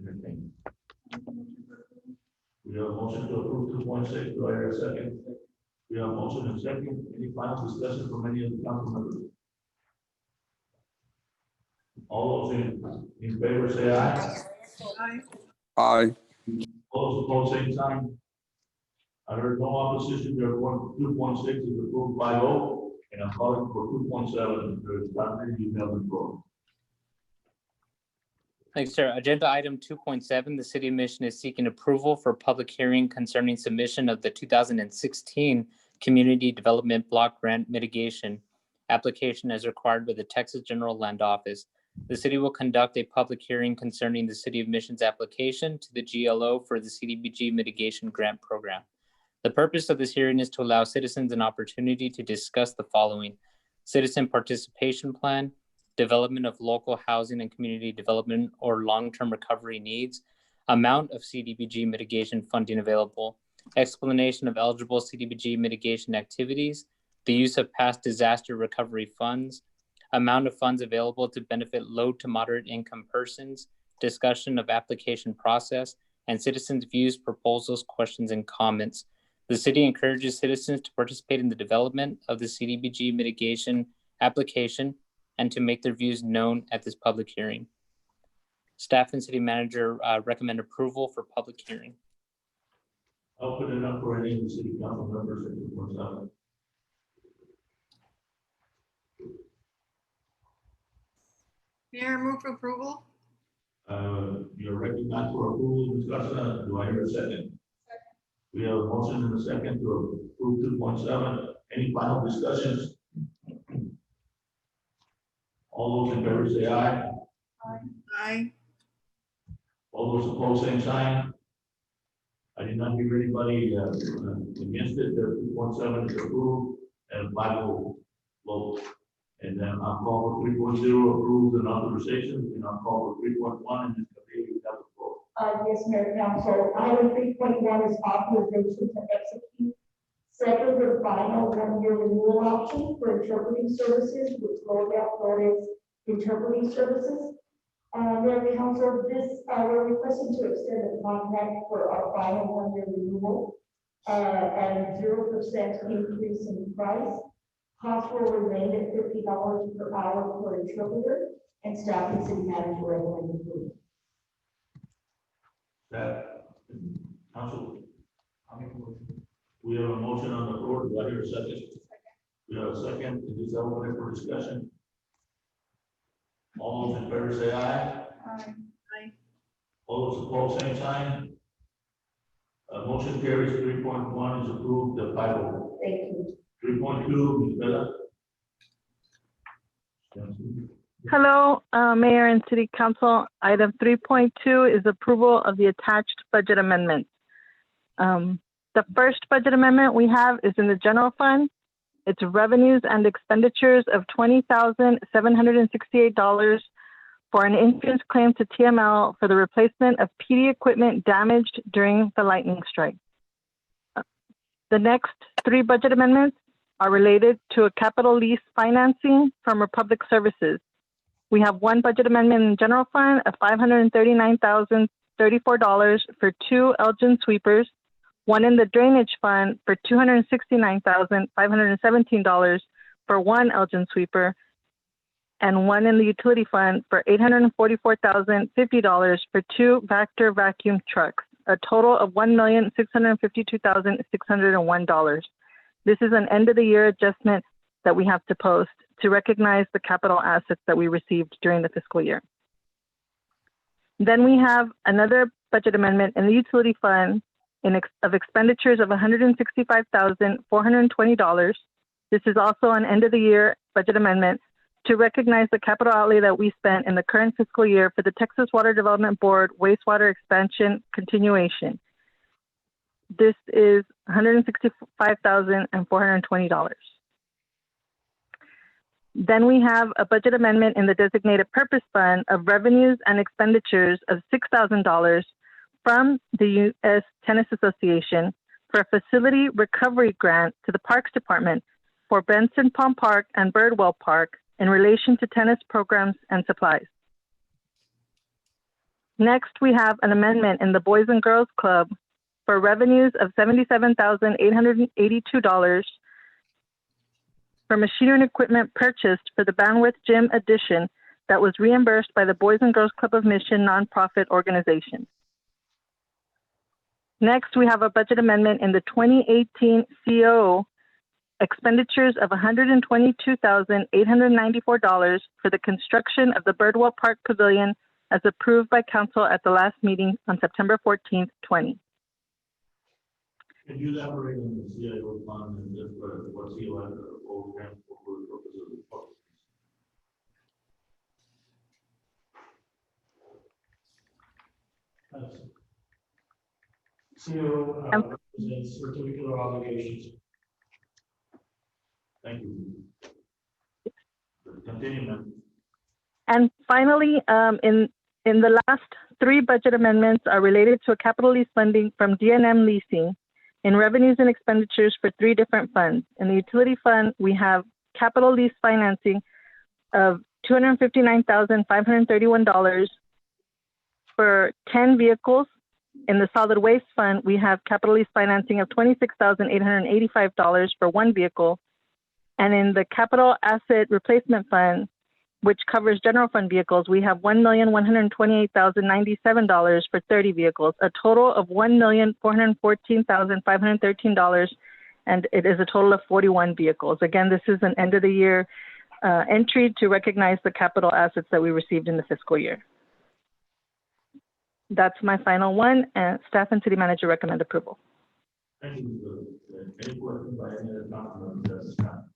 entertained. We have a motion to approve 2.6. Do I hear a second? We have a motion and second. Any final discussion from any of the council members? All those in favor say aye. Aye. Aye. All those opposed, same sign. I heard no opposition. Therefore, 2.6 is approved by vote, and I'm calling for 2.7. There is nothing you have the floor. Thanks, sir. Agenda item 2.7, the City of Mission is seeking approval for public hearing concerning submission of the 2016 Community Development Block Grant Mitigation application as required by the Texas General Land Office. The city will conduct a public hearing concerning the City of Mission's application to the GLO for the CDBG mitigation grant program. The purpose of this hearing is to allow citizens an opportunity to discuss the following: citizen participation plan, development of local housing and community development or long-term recovery needs, amount of CDBG mitigation funding available, explanation of eligible CDBG mitigation activities, the use of past disaster recovery funds, amount of funds available to benefit low to moderate income persons, discussion of application process, and citizens' views, proposals, questions, and comments. The city encourages citizens to participate in the development of the CDBG mitigation application and to make their views known at this public hearing. Staff and city manager recommend approval for public hearing. I'll put it up for any of the city council members that want to. Mayor, move for approval. You're recognized for approval and discussion. Do I hear a second? We have a motion and a second to approve 2.7. Any final discussions? All those in favor say aye. Aye. All those opposed, same sign. I did not hear anybody against it. The 2.7 is approved and 5 vote. And then I'll call for 3.0 approved and authorization, and I'll call for 3.1 and this committee will have a vote. Yes, Mayor Council. Item 3.1 is authorization to execute second and final one-year renewal option for interpreting services with L'Oreal Florida's interpreting services. Mayor Council, we're requesting to extend the contract for our final one-year renewal and 0% increase in price. Cost will remain at $50 per hour per interpreter, and staff and city manager recommend approval. Staff, council, we have a motion on the floor. Do I hear a second? We have a second. Is this open for discussion? All those in favor say aye. Aye. All those opposed, same sign. Motion carries. 3.1 is approved. The 5-0. Thank you. 3.2, Ms. Bella. Hello, Mayor and City Council. Item 3.2 is approval of the attached budget amendments. The first budget amendment we have is in the general fund. It's revenues and expenditures of $20,768 for an insurance claim to TML for the replacement of PD equipment damaged during the lightning strike. The next 3 budget amendments are related to a capital lease financing from Republic Services. We have 1 budget amendment in the general fund of $539,034 for 2 Elgin sweepers, 1 in the drainage fund for $269,517 for 1 Elgin sweeper, and 1 in the utility fund for $844,050 for 2 Vector vacuum trucks, a total of $1,652,601. This is an end of the year adjustment that we have to post to recognize the capital assets that we received during the fiscal year. Then we have another budget amendment in the utility fund of expenditures of $165,420. This is also an end of the year budget amendment to recognize the capital outlay that we spent in the current fiscal year for the Texas Water Development Board wastewater expansion continuation. This is $165,420. Then we have a budget amendment in the designated purpose fund of revenues and expenditures of $6,000 from the U.S. Tennis Association for a facility recovery grant to the Parks Department for Benson Palm Park and Birdwell Park in relation to tennis programs and supplies. Next, we have an amendment in the Boys and Girls Club for revenues of $77,882 for machinery and equipment purchased for the Bandwidth Gym addition that was reimbursed by the Boys and Girls Club of Mission nonprofit organization. Next, we have a budget amendment in the 2018 CO expenditures of $122,894 for the construction of the Birdwell Park Pavilion as approved by council at the last meeting on September 14th, 20. Can you elaborate on the CIO fund and just what CIO program for the purpose of the public? CO represents certificate of obligations. Thank you. Continue, ma'am. And finally, in the last three budget amendments are related to a capital lease funding from DNM Leasing in revenues and expenditures for three different funds. In the utility fund, we have capital lease financing of $259,531 for 10 vehicles. In the solid waste fund, we have capital lease financing of $26,885 for one vehicle. And in the capital asset replacement fund, which covers general fund vehicles, we have $1,128,097 for 30 vehicles, a total of $1,414,513, and it is a total of 41 vehicles. Again, this is an end of the year entry to recognize the capital assets that we received in the fiscal year. That's my final one, and staff and city manager recommend approval. Thank you. Any questions by any other council members at this time?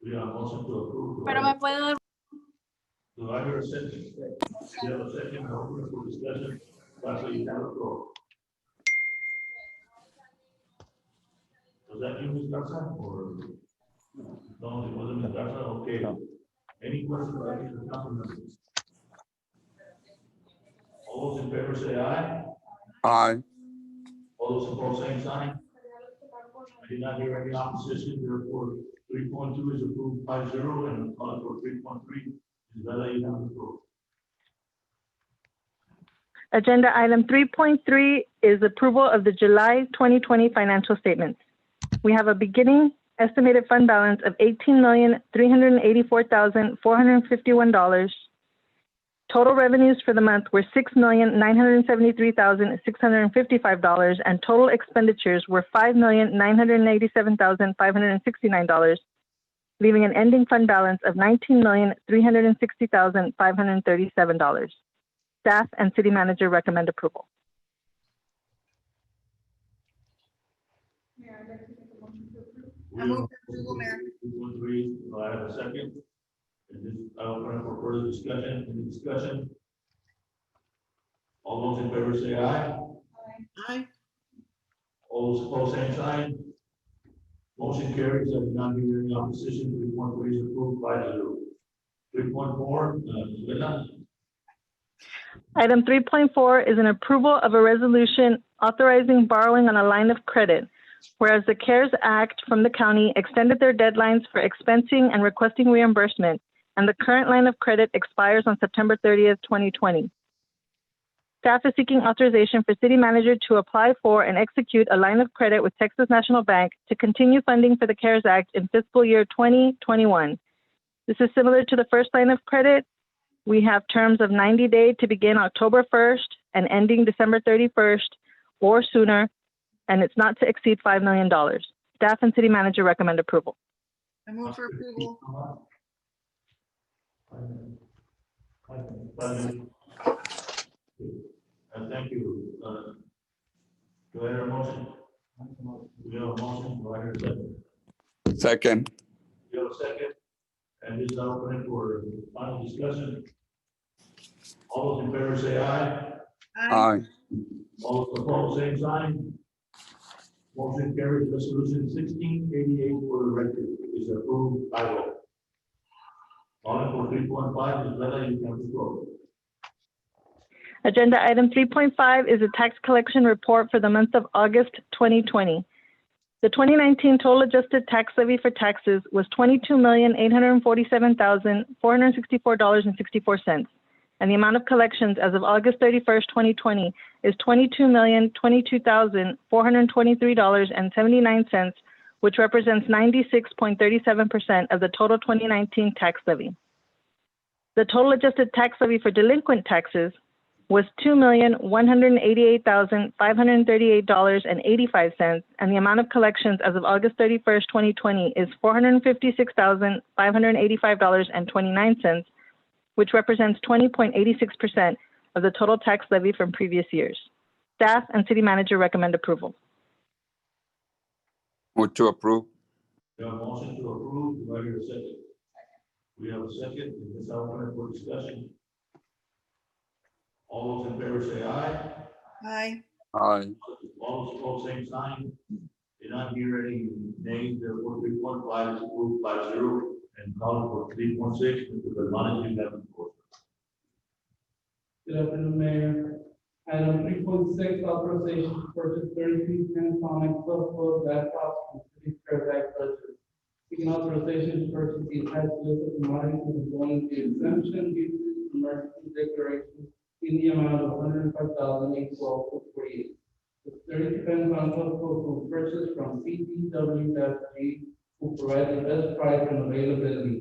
We have a motion to approve. Pero me puedo dar. Do I hear a second? You have a second, open for discussion. That's what you have the floor. Was that you, Ms. Garza, or? No, it wasn't Ms. Garza, okay. Any questions by any of the council members? All those in favor say aye. Aye. All those opposed, same sign. I did not hear any opposition, therefore 3.2 is approved 5-0, and calling for 3.3 is Bella, you have the floor. Agenda item 3.3 is approval of the July 2020 financial statements. We have a beginning estimated fund balance of $18,384,451. Total revenues for the month were $6,973,655, and total expenditures were $5,987,569, leaving an ending fund balance of $19,360,537. Staff and city manager recommend approval. Mayor, I'd like to make a motion to approve. I move for approval, Mayor. 3.3, do I have a second? And this, I'll open up for further discussion. Any discussion? All those in favor say aye. Aye. All those opposed, same sign. Motion carries. I do not hear any opposition. 3.3 is approved 5-0. 3.4, Bella. Item 3.4 is an approval of a resolution authorizing borrowing on a line of credit, whereas the CARES Act from the county extended their deadlines for expensing and requesting reimbursement, and the current line of credit expires on September 30th, 2020. Staff is seeking authorization for city manager to apply for and execute a line of credit with Texas National Bank to continue funding for the CARES Act in fiscal year 2021. This is similar to the first line of credit. We have terms of 90 days to begin October 1st and ending December 31st or sooner, and it's not to exceed $5 million. Staff and city manager recommend approval. I move for approval. Thank you. Do I hear a motion? We have a motion. Do I hear a second? Second. You have a second? And this is open for final discussion. All those in favor say aye. Aye. All those opposed, same sign. Motion carries. Resolution 1688 for the record is approved by roll. Calling for 3.5 is Bella, you have the floor. Agenda item 3.5 is a tax collection report for the month of August 2020. The 2019 total adjusted tax levy for taxes was $22,847,464.64, and the amount of collections as of August 31st, 2020 is $22,022,423.79, which represents 96.37% of the total 2019 tax levy. The total adjusted tax levy for delinquent taxes was $2,188,538.85, and the amount of collections as of August 31st, 2020 is $456,585.29, which represents 20.86% of the total tax levy from previous years. Staff and city manager recommend approval. Move to approve. We have a motion to approve, do I hear a second? We have a second, is this open for discussion? All those in favor say aye. Aye. Aye. All those opposed, same sign. Did not hear any names, therefore 3.5 is approved 5-0, and calling for 3.6, Mr. Berlani, you have the floor. Good afternoon, Mayor. Item 3.6, authorization to purchase 33 Panasonic self-load laptops from City Fairfax budget. Seeking authorization to purchase the attached list of commodities and going to exemption due to emergency declaration in the amount of $105,812.48. The 30 Panasonic self-load will purchase from CTW-G, who provide the best price and availability.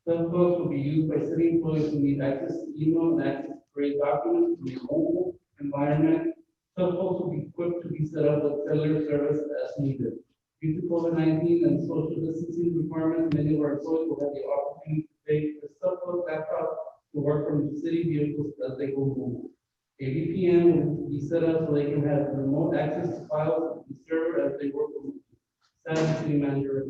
Self-loads will be used by city employees who need access to email and access to create documents in the mobile environment. Self-loads will be equipped to be set up with cellular service as needed. Due to COVID-19 and social distancing requirements, many of our employees will have the opportunity to take the self-load laptop to work from the city vehicles as they go move. A VPN will be set up so they can have remote access to files and server as they work from San City Manager.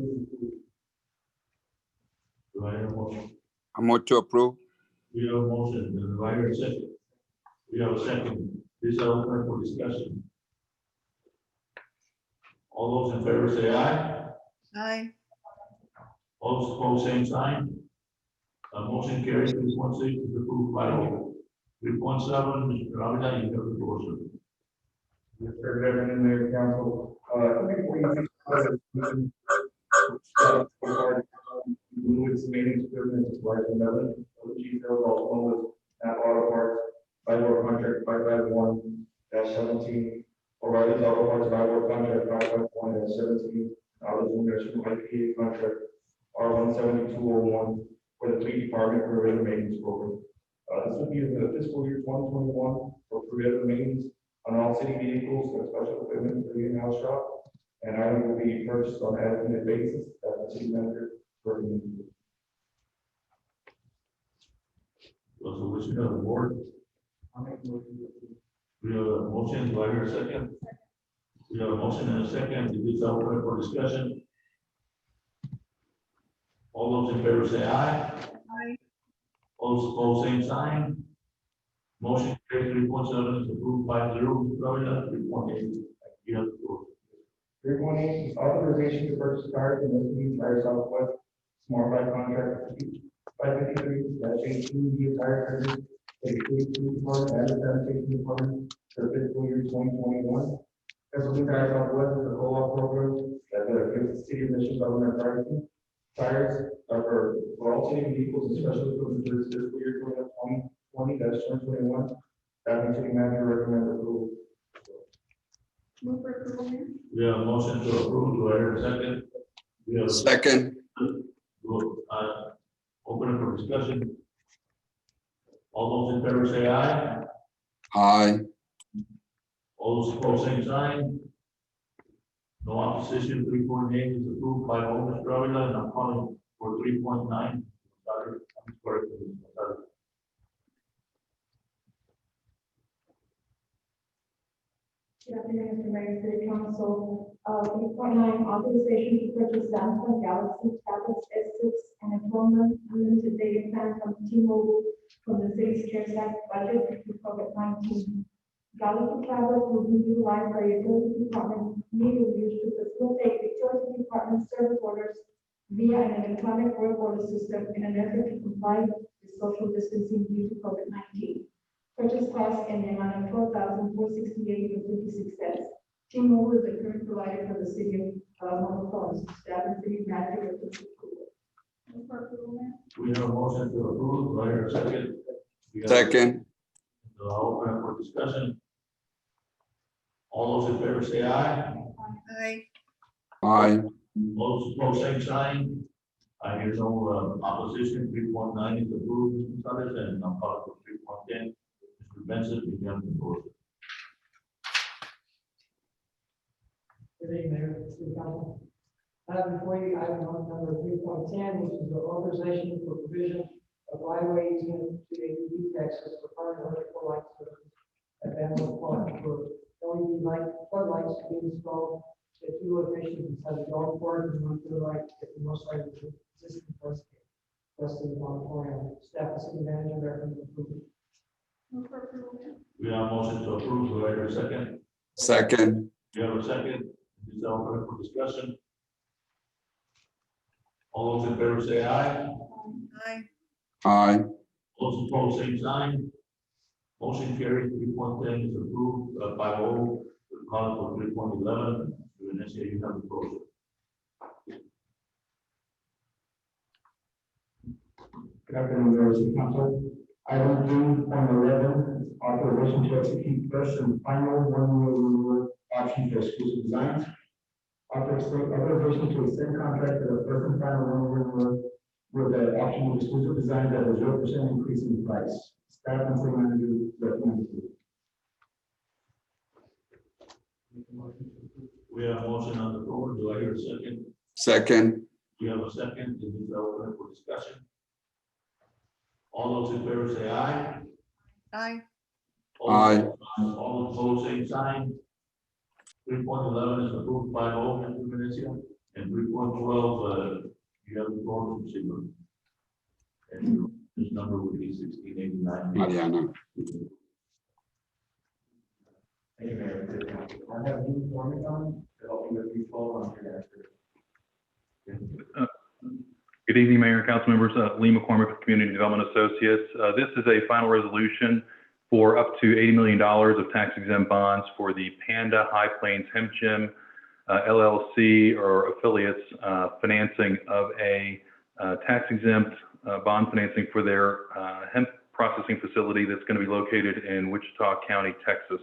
Do I hear a motion? I move to approve. We have a motion, do I hear a second? We have a second, this is open for discussion. All those in favor say aye. Aye. All those opposed, same sign. Motion carries 3.6 is approved 5-0. 3.7, Mr. Ravina, you have the floor, sir. Yes, sir. Good afternoon, Mayor and Council. Moving some maintenance equipment to slide 11, chief sales also with Napa Auto Parts, by-work contract 551-17, O'Reilly's Auto Parts by-work contract 551-17, Knowledge National IPA contract R17201 for the fleet department for preventive maintenance program. This will be in the fiscal year 2021 for preventive maintenance on all city vehicles and special equipment for the in-house shop, and item will be purchased on an as-needed basis as the city manager recommends. Those who wish to have the board. I'll make a motion to approve. We have a motion, do I hear a second? We have a motion and a second, is this open for discussion? All those in favor say aye. Aye. All those opposed, same sign. Motion carries 3.7 is approved 5-0. Mr. Ravina, 3.8. You have the floor. 3.8 is authorization to purchase tires from the Tire Southwest Smart Bike Contract 553-18 new tire carriers for the police department and the sanitation department for fiscal year 2021. Specialty Tire Southwest is a co-op program that gives the city of Mission government pricing. Tires are for all city vehicles, especially for the fiscal year 2020-2021. That city manager recommends approval. Move for approval, Mayor. We have a motion to approve, do I hear a second? We have a Second. Open it for discussion. All those in favor say aye. Aye. All those opposed, same sign. No opposition, 3.8 is approved by Mr. Ravina, and I'm calling for 3.9. Good afternoon, Mr. Mayor, City Council. 3.9, authorization to purchase Samsung Galaxy tablets S6 and a 12-month unlimited data plan from T-Mobile from the city's CARES Act budget for COVID-19. Galaxy tablets will be utilized by utility departments, immediately used to facilitate utility department service orders via an electronic work order system in an effort to comply with social distancing due to COVID-19. Purchase cost in the amount of $12,468.56. T-Mobile is the current provider for the city of mobile phones. Staff and city manager with approval. Move for approval, Mayor. We have a motion to approve, do I hear a second? Second. So I'll open it for discussion. All those in favor say aye. Aye. Aye. All those opposed, same sign. I hear no opposition. 3.9 is approved, Mr. Sutters, and I'm calling for 3.10. Mr. Benson, you have the floor. Good evening, Mayor, City Council. I have before you item number 3.10, which is the authorization for provision of right-of-way easement to ADP Texas for current electrical light service at Van Wert Park for LED light floodlights to be installed in the two locations inside the golf course and one to the right, at the north side of the existing west of the auditorium. Staff and city manager recommend approval. Move for approval. We have a motion to approve. Do I hear a second? second, We have a second. This is open for discussion. All those in favor say aye. Aye. aye, Those opposed, same sign. Motion carried. 3.10 is approved, 5-0. We call it for 3.11. Vanessa, you have the floor. Good afternoon, members of the council. Item 2.11, authorization to execute first and final one-year renewal option for exclusive designs. Authorization to extend contract for the first and final one-year renewal with the option of exclusive designs at a 0% increase in price. Staff and city manager recommend approval. We have a motion on the floor. Do I hear a second? second, We have a second. This is open for discussion. All those in favor say aye. Aye. Aye. All opposed, same sign. 3.11 is approved 5-0, Mr. Venezia. And 3.12, you have the floor, Mr. Sigmund. And this number would be 1689. Mariana. Thank you, Mayor. I have new forming on to help you with these 12 on your answer. Good evening, Mayor and council members. Lee McCormick with Community Development Associates. This is a final resolution for up to $80 million of tax exempt bonds for the Panda High Plains Hemp Gym LLC or affiliates financing of a tax exempt bond financing for their hemp processing facility that's going to be located in Wichita County, Texas.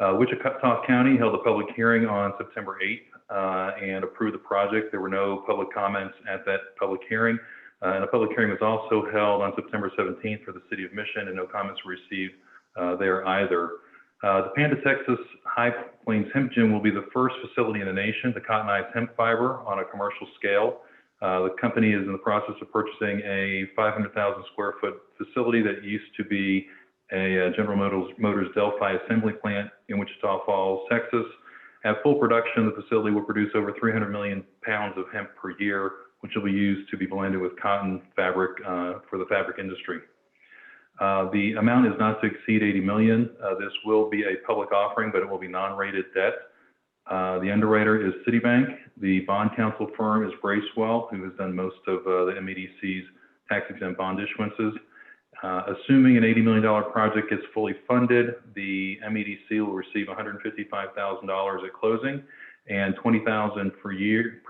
Wichita County held a public hearing on September 8th and approved the project. There were no public comments at that public hearing. And a public hearing was also held on September 17th for the city of Mission, and no comments were received there either. The Panda, Texas High Plains Hemp Gym will be the first facility in the nation to cottonize hemp fiber on a commercial scale. The company is in the process of purchasing a 500,000 square foot facility that used to be a General Motors Delphi assembly plant in Wichita Falls, Texas. At full production, the facility will produce over 300 million pounds of hemp per year, which will be used to be blended with cotton fabric for the fabric industry. The amount is not to exceed 80 million. This will be a public offering, but it will be non-rated debt. The underwriter is Citibank. The bond counsel firm is Bracewell, who has done most of the MEDC's tax-exempt bond issuances. Assuming an $80 million project gets fully funded, the MEDC will receive $155,000 at closing and $20,000 per year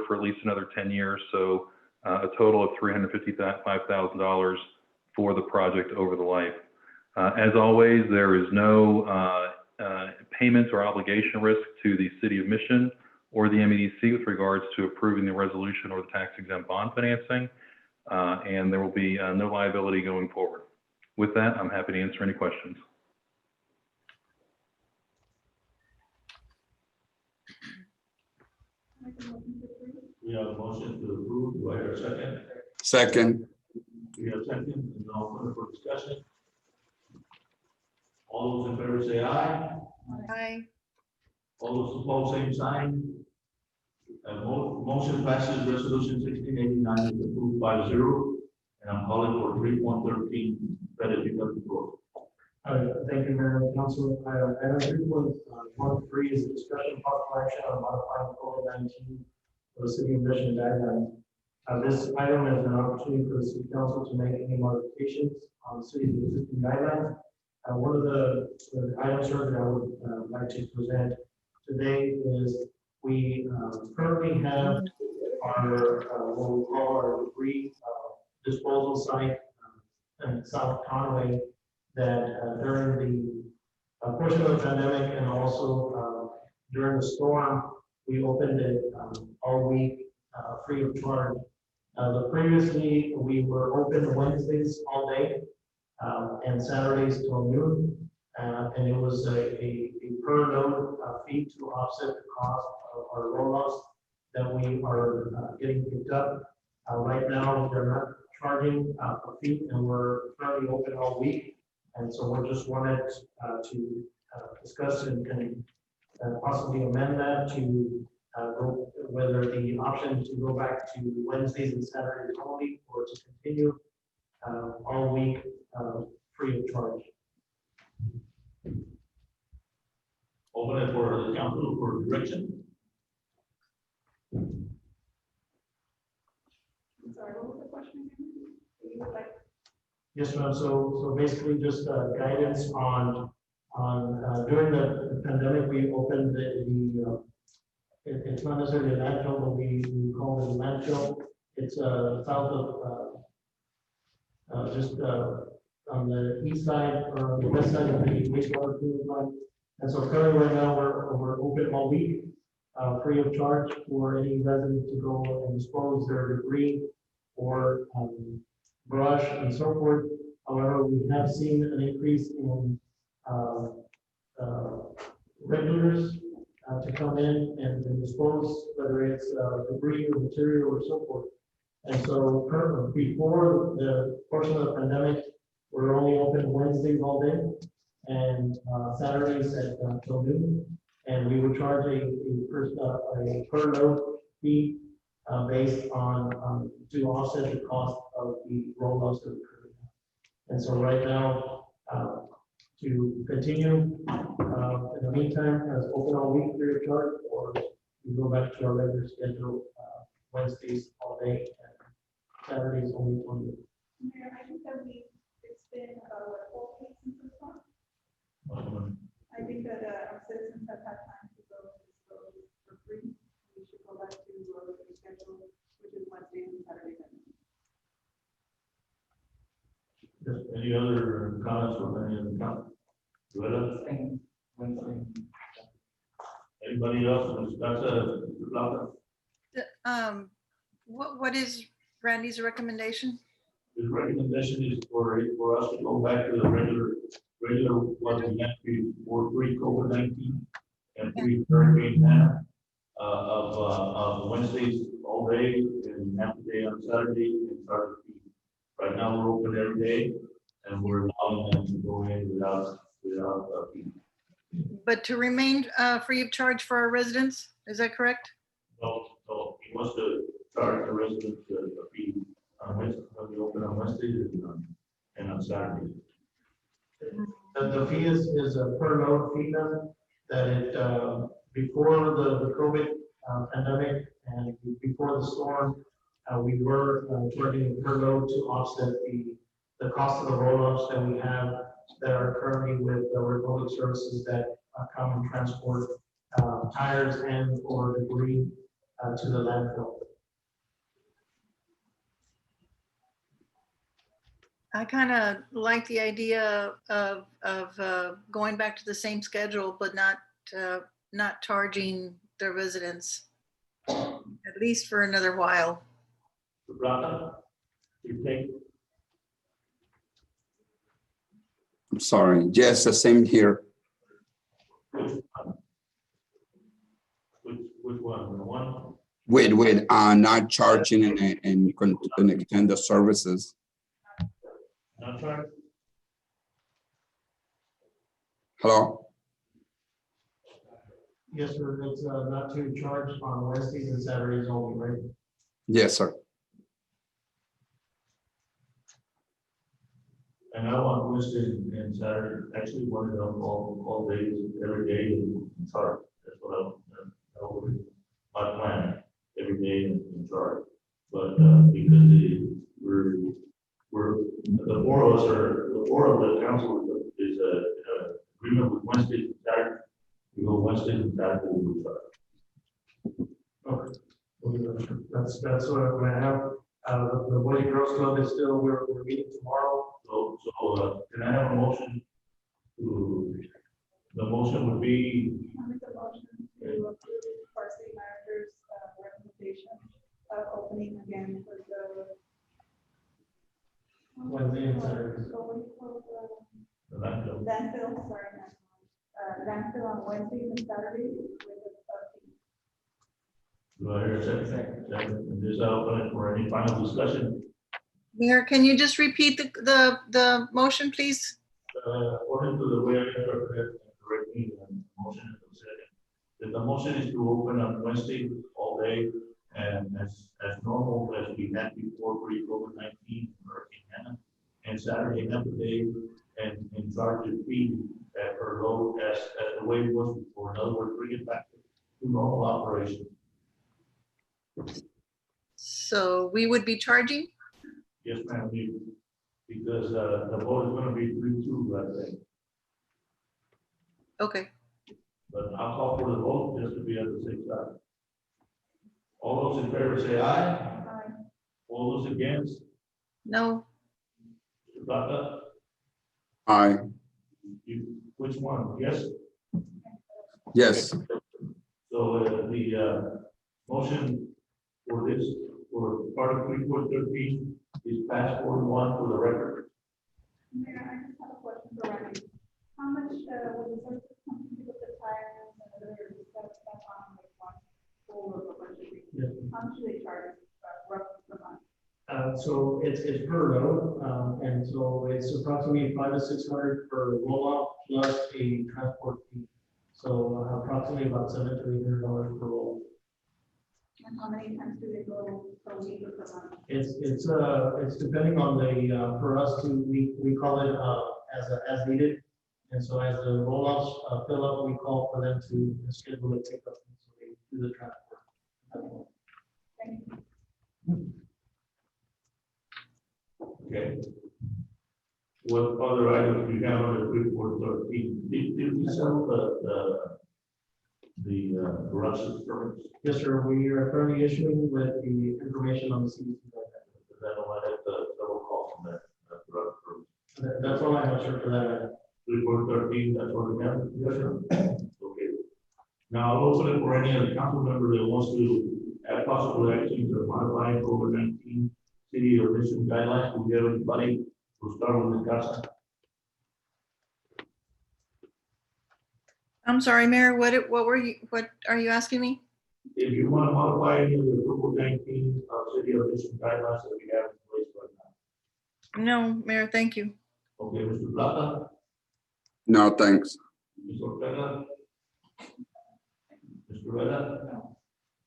for at least another 10 years. So a total of $355,000 for the project over the life. As always, there is no payment or obligation risk to the City of Mission or the MEDC with regards to approving the resolution or the tax-exempt bond financing. And there will be no liability going forward. With that, I'm happy to answer any questions. We have a motion to approve. Do I hear a second? second, We have a second, and now open for discussion. All those in favor say aye. Aye. All those opposed, same sign. Motion passes. Resolution 1689 is approved 5-0. And I'm calling for 3.13. Better pick up the floor. Thank you, Mayor and Council. Item 3.13 is a discussion possible action on modifying COVID-19 for the City of Mission guidelines. This item is an opportunity for the City Council to make any modifications on the city's existing guidelines. One of the items that I would like to present today is we currently have our what we call our debris disposal site in South Conway that during the portion of the pandemic and also during the storm, we opened it all week free of charge. Previously, we were open Wednesdays all day and Saturdays till noon. And it was a per load fee to offset the cost of our roll-offs that we are getting picked up. Right now, they're not charging a fee, and we're currently open all week. And so we just wanted to discuss and possibly amend that to whether the option to go back to Wednesdays and Saturdays only, or to continue all week free of charge. Open it for the council for direction. Sorry, what was the question again? You would like Yes, ma'am. So basically just guidance on during the pandemic, we opened it's not necessarily a landfill, but we call it a landfill. It's south of just on the east side or on the west side of the wastewater treatment plant. And so currently right now we're open all week, free of charge for any resident to go and dispose their debris or brush and so forth. However, we have seen an increase in regulars to come in and dispose, whether it's debris or material or so forth. And so before the portion of the pandemic, we're only open Wednesdays all day and Saturdays at till noon. And we would charge a per load fee based on to offset the cost of the roll-offs that we currently have. And so right now, to continue in the meantime, as open all week free of charge, or we go back to our regular schedule, Wednesdays all day and Saturdays only 20 minutes. Mayor, I think that it's been about 4 weeks since this one. I think that our citizens have had time to go and dispose for free. We should go back to our regular schedule, which is Wednesdays and Saturdays. Any other comments from any of the council? Anybody else? What is Randy's recommendation? His recommendation is for us to go back to the regular what we had before pre-COVID-19 and pre-hurricane Hannah of Wednesdays all day and half a day on Saturday and start. Right now we're open every day and we're allowing them to go in without fee. But to remain free of charge for our residents, is that correct? No, he wants to charge the residents a fee on Wednesday, when we open on Wednesdays and on Saturdays. The fee is a per load fee now that it before the COVID pandemic and before the storm, we were charging per load to offset the cost of the roll-offs that we have that are currently with the Republic Services that come and transport tires and or debris to the landfill. I kind of like the idea of going back to the same schedule, but not charging the residents, at least for another while. I'm sorry. Yes, the same here. Which one? The one? With not charging and extend the services. Not charged? Hello? Yes, sir. It's not to charge on Wednesdays and Saturdays only, right? Yes, sir. And I want Wednesday and Saturday, actually wanted them all days, every day, and charge. That's what my plan, every day and charge. But because we're the four of us are, the four of the council is agreement with Wednesday and Saturday. We go Wednesday and Saturday, we charge. Okay. That's what I have. The Boys and Girls Club is still, we're meeting tomorrow. So can I have a motion the motion would be? I'll make a motion to approve our city manager's recommendation of opening again for the Wednesday and Saturday. The landfill. Landfill, sorry, landfill on Wednesdays and Saturdays with a fee. Do I hear a second? And this I'll open it for any final discussion. Mayor, can you just repeat the motion, please? According to the way I interpreted correctly, the motion is second. That the motion motion is to open on Wednesday all day and as normal as we had before pre-COVID-19 Hurricane Hannah. And Saturday half a day and charge a fee at per load as the way it was before. In other words, bring it back to normal operation. So we would be charging? Yes, ma'am, because the vote is gonna be 3-2, I think. Okay. But I'll call for the vote just to be on the safe side. All those in favor say aye. Aye. All those against? No. Mr. Plata? Aye. Which one? Yes? Yes. So the motion for this, for part of 3.13 is passed 4-1 for the record. Mayor, I just have a question for Randy. How much would the services company with the tires and other stuff on like one full of a bunch of things? Yes. How much do they charge roughly per month? So it's per load, and so it's approximately 500 to 600 per roll-off plus a transport fee. So approximately about $700 to $800 per roll. And how many times do they go per week or per month? It's depending on the for us to we call it as needed, and so as the roll-offs fill up, we call for them to schedule a pickup, so they do the transport. Thank you. Okay. What other items do you have on the 3.13? Did we sell the garage permits? Yes, sir. We are currently issuing with the information on the CDC. Then I'll let the double call from that garage permit. That's all I have, sir, for that. 3.13, that's what we have? Yes, sir. Okay. Now I'll open it for any other council member that wants to add possible actions or modifying COVID-19 city or mission guidelines. We have anybody who start with the council. I'm sorry, Mayor, what are you asking me? If you want to modify any of the COVID-19 city or mission guidelines that we have in place right now. No, Mayor, thank you. Okay, Mr. Plata, No, thanks. Ms. Ortega, Mr. Reda. No.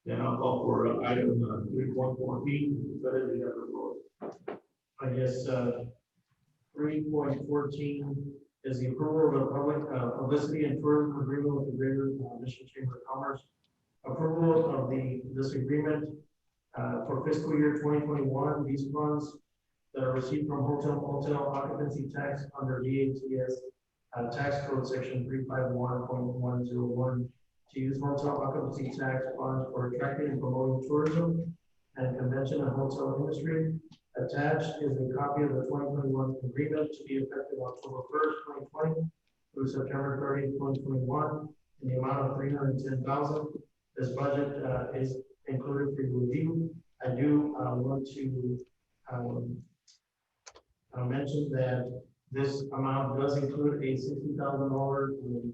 Then I'll call for item 3.14. Better you have the floor. I guess 3.14 is the approval of a public publicity and tourism agreement with the Greater Mission Chamber of Commerce. Approval of this agreement for fiscal year 2021. These funds that are received from hotel occupancy tax under DATS tax code section 351.101 to use hotel occupancy tax funds for attracting and promoting tourism and convention and hotel industry. Attached is a copy of the 2021 agreement to be effective October 1st, 2020 through September 30th, 2021 in the amount of $310,000. This budget is included for your review. I do want to mention that this amount does include a $60,000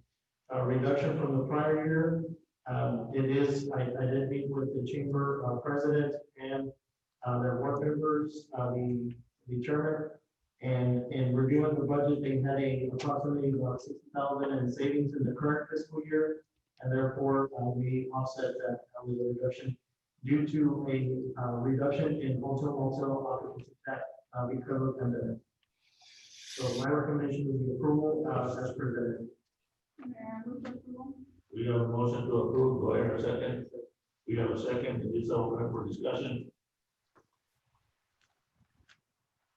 reduction from the prior year. It is, I did meet with the chamber president and their board members, the chairman, and in reviewing the budget, they had approximately about $60,000 in savings in the current fiscal year, and therefore we offset that with a reduction due to a reduction in hotel occupancy tax because of the pandemic. So my recommendation is the approval as presented. We have a motion to approve. Do I hear a second? We have a second. It's open for discussion.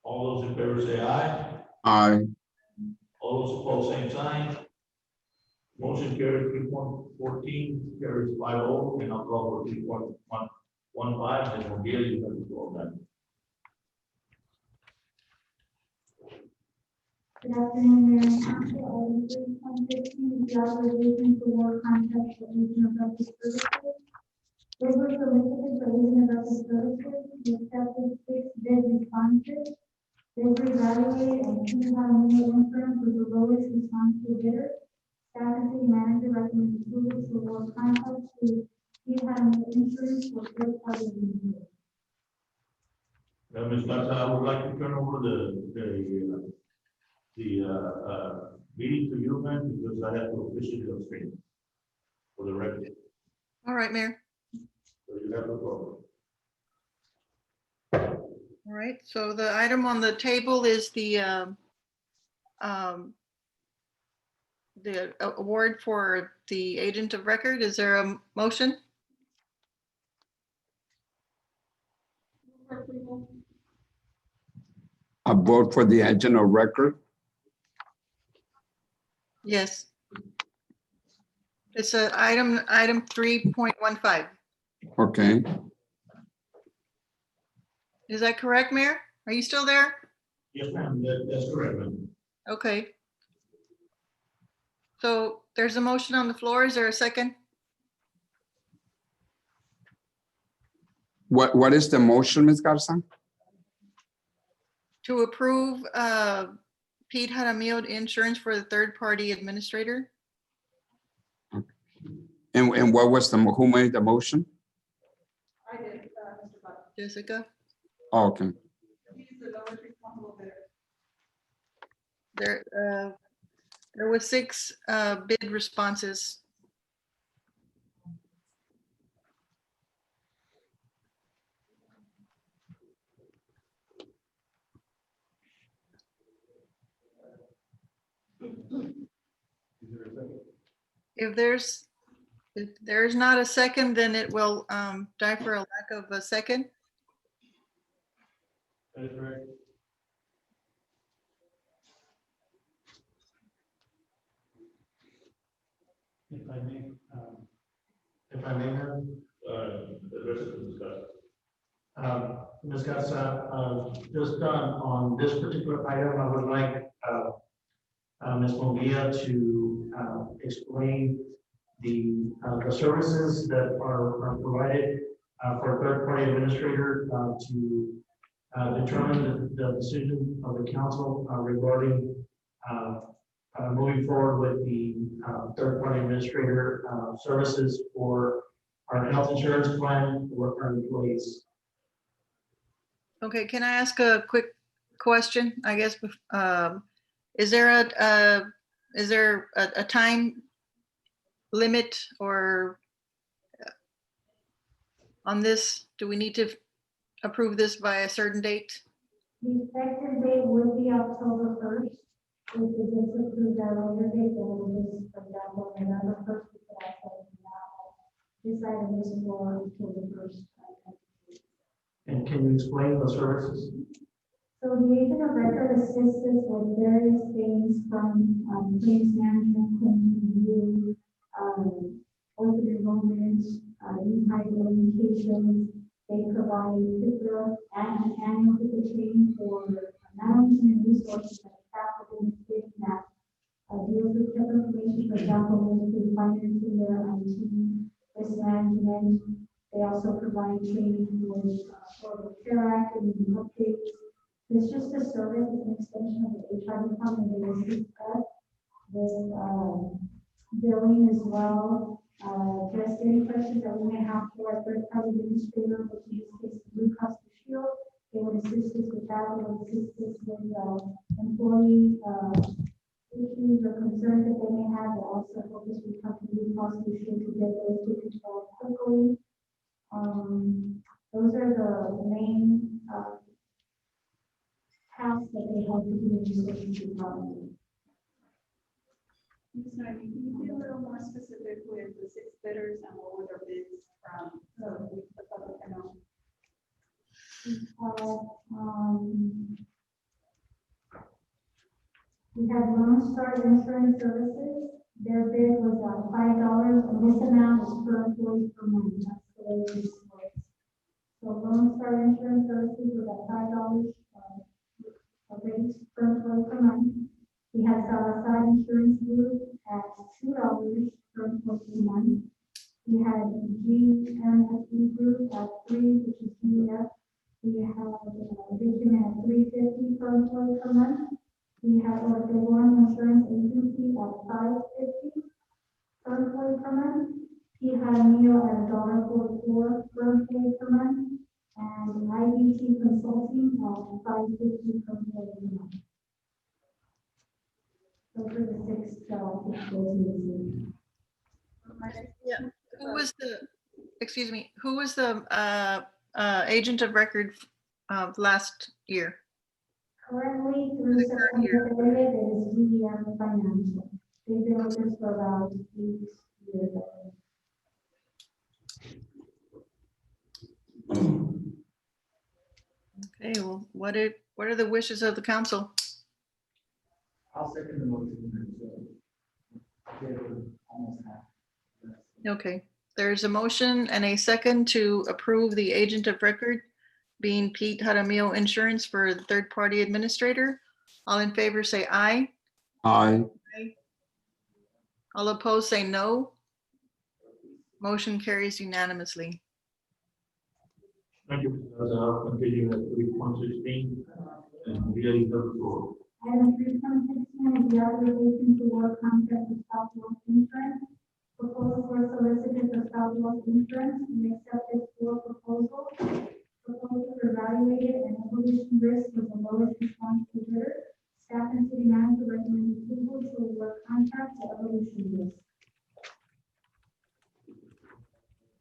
All those in favor say aye. Aye. All those opposed, same sign. Motion carried 3.14 carries 5-0, and I'll call for 3.15, and we'll give you the floor then. Good afternoon, Mayor and Council. Item 3.15 is the authorization to award contracts for agent of record services. Those were solicited for agent of record services. We accepted 6 bid responses. They were evaluated and choose how to meet insurance with the lowest responsible bidder. Staff and city manager recommends approval to award contracts to see how to meet insurance for third party review. Ms. Garza, I would like to turn over the meeting to you, man, because I have to officially abstain for the record. All right, Mayor. So you have no problem. All right, so the item on the table is the award for the agent of record. Is there a motion? A vote for the agent of record. Yes. It's a item 3.15. Okay. Is that correct, Mayor? Are you still there? Yes, ma'am, that's correct, ma'am. Okay. So there's a motion on the floor. Is there a second? What is the motion, Ms. Garza? To approve Pete Jaramillo insurance for the third-party administrator? And what was who made the motion? I did, Mr. Buck. Jessica? Oh, okay. He's the lowest responsible bidder. There were 6 bid responses. If there's not a second, then it will die for a lack of a second. That is correct. If I may, Mayor, address it to discuss. Ms. Garza, just on this particular item, I would like Ms. Bonilla to explain the services that are provided for a third-party administrator to determine the decision of the council regarding moving forward with the third-party administrator services for our health insurance plan for our employees. Okay, can I ask a quick question? I guess, is there a time limit or on this? Do we need to approve this by a certain date? The effective date would be October 1st. If it gets approved at a later date, then it will just, for example, November 1st, we could actually now. This item is for October 1st. And can you explain the services? So the agent of record assists us with various things from claims management, claims review, open enrollment, e-type notifications. They provide HIPAA and annual HIPAA training for not only human resources, but staff within the state that deals with HIPAA information, for example, with financing their IT, risk management. They also provide training with Affordable Care Act and updates. It's just a service, it's an extension of the HR department. They assist us with billing as well. Address any questions that we may have for our third-party administrator, which in this case is Blue Cross Blue Shield. They would assist us with that. They would assist us with employee issues or concerns that they may have. They also help us with Blue Cross Blue Shield to get those taken care of quickly. Those are the main tasks that they help to do in the department. Ms. Noemi, can you be a little more specific with the 6 bidders and what were their bids from, so the public can know? We had Lone Star Insurance Services. Their bid was $5, and this amount is per employee per month. That's the way this works. So Lone Star Insurance Services was at $5 a rate per employee per month. We had Salazar Insurance Group at $2 per employee per month. We had Judy-MEDC Group at $3, which is UF. We have Vision at $3.50 per employee per month. We have One Insurance Agency at $5.50 per employee per month. He had a meal at $1.44 per employee per month. And IBT Consulting at $5.50 per employee per month. Those are the 6 Yeah, Who was the, excuse me, who was the agent of record last year? Currently, through September 30th, it is UEM Financial. They've been with us for about 8 years. Okay, well, what are the wishes of the council? I'll second the motion. Almost half. Okay, there's a motion and a second to approve the agent of record being Pete Jaramillo Insurance for the third-party administrator. All in favor, say aye. Aye. All opposed, say no. Motion carries unanimously. Thank you, Mr. President. Continue at 3.16 and really the floor. Item 3.16 is the authorization to work contract with Southwest Insurance. Proposal for solicitors of Southwest Insurance and accepted for proposal. Proposal evaluated and evolution risk was the lowest response to bidder. Staff and city manager recommend approval to award contract to evolution risk.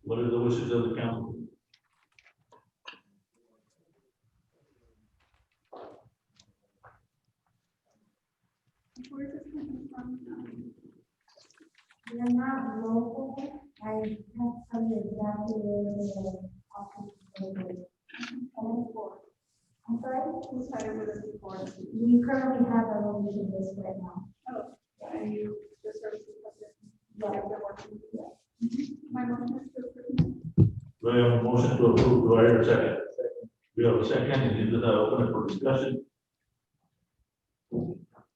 What are the wishes of the council? Where is this coming from? They're not local. I have some exactly where the office is. I'm sorry? Who's hired with us before? We currently have a evolution risk right now. Oh, and you just services public. Yeah. They're working. My motion is to approve. We have a motion to approve. Do I hear a second? We have a second, and into the open it for discussion.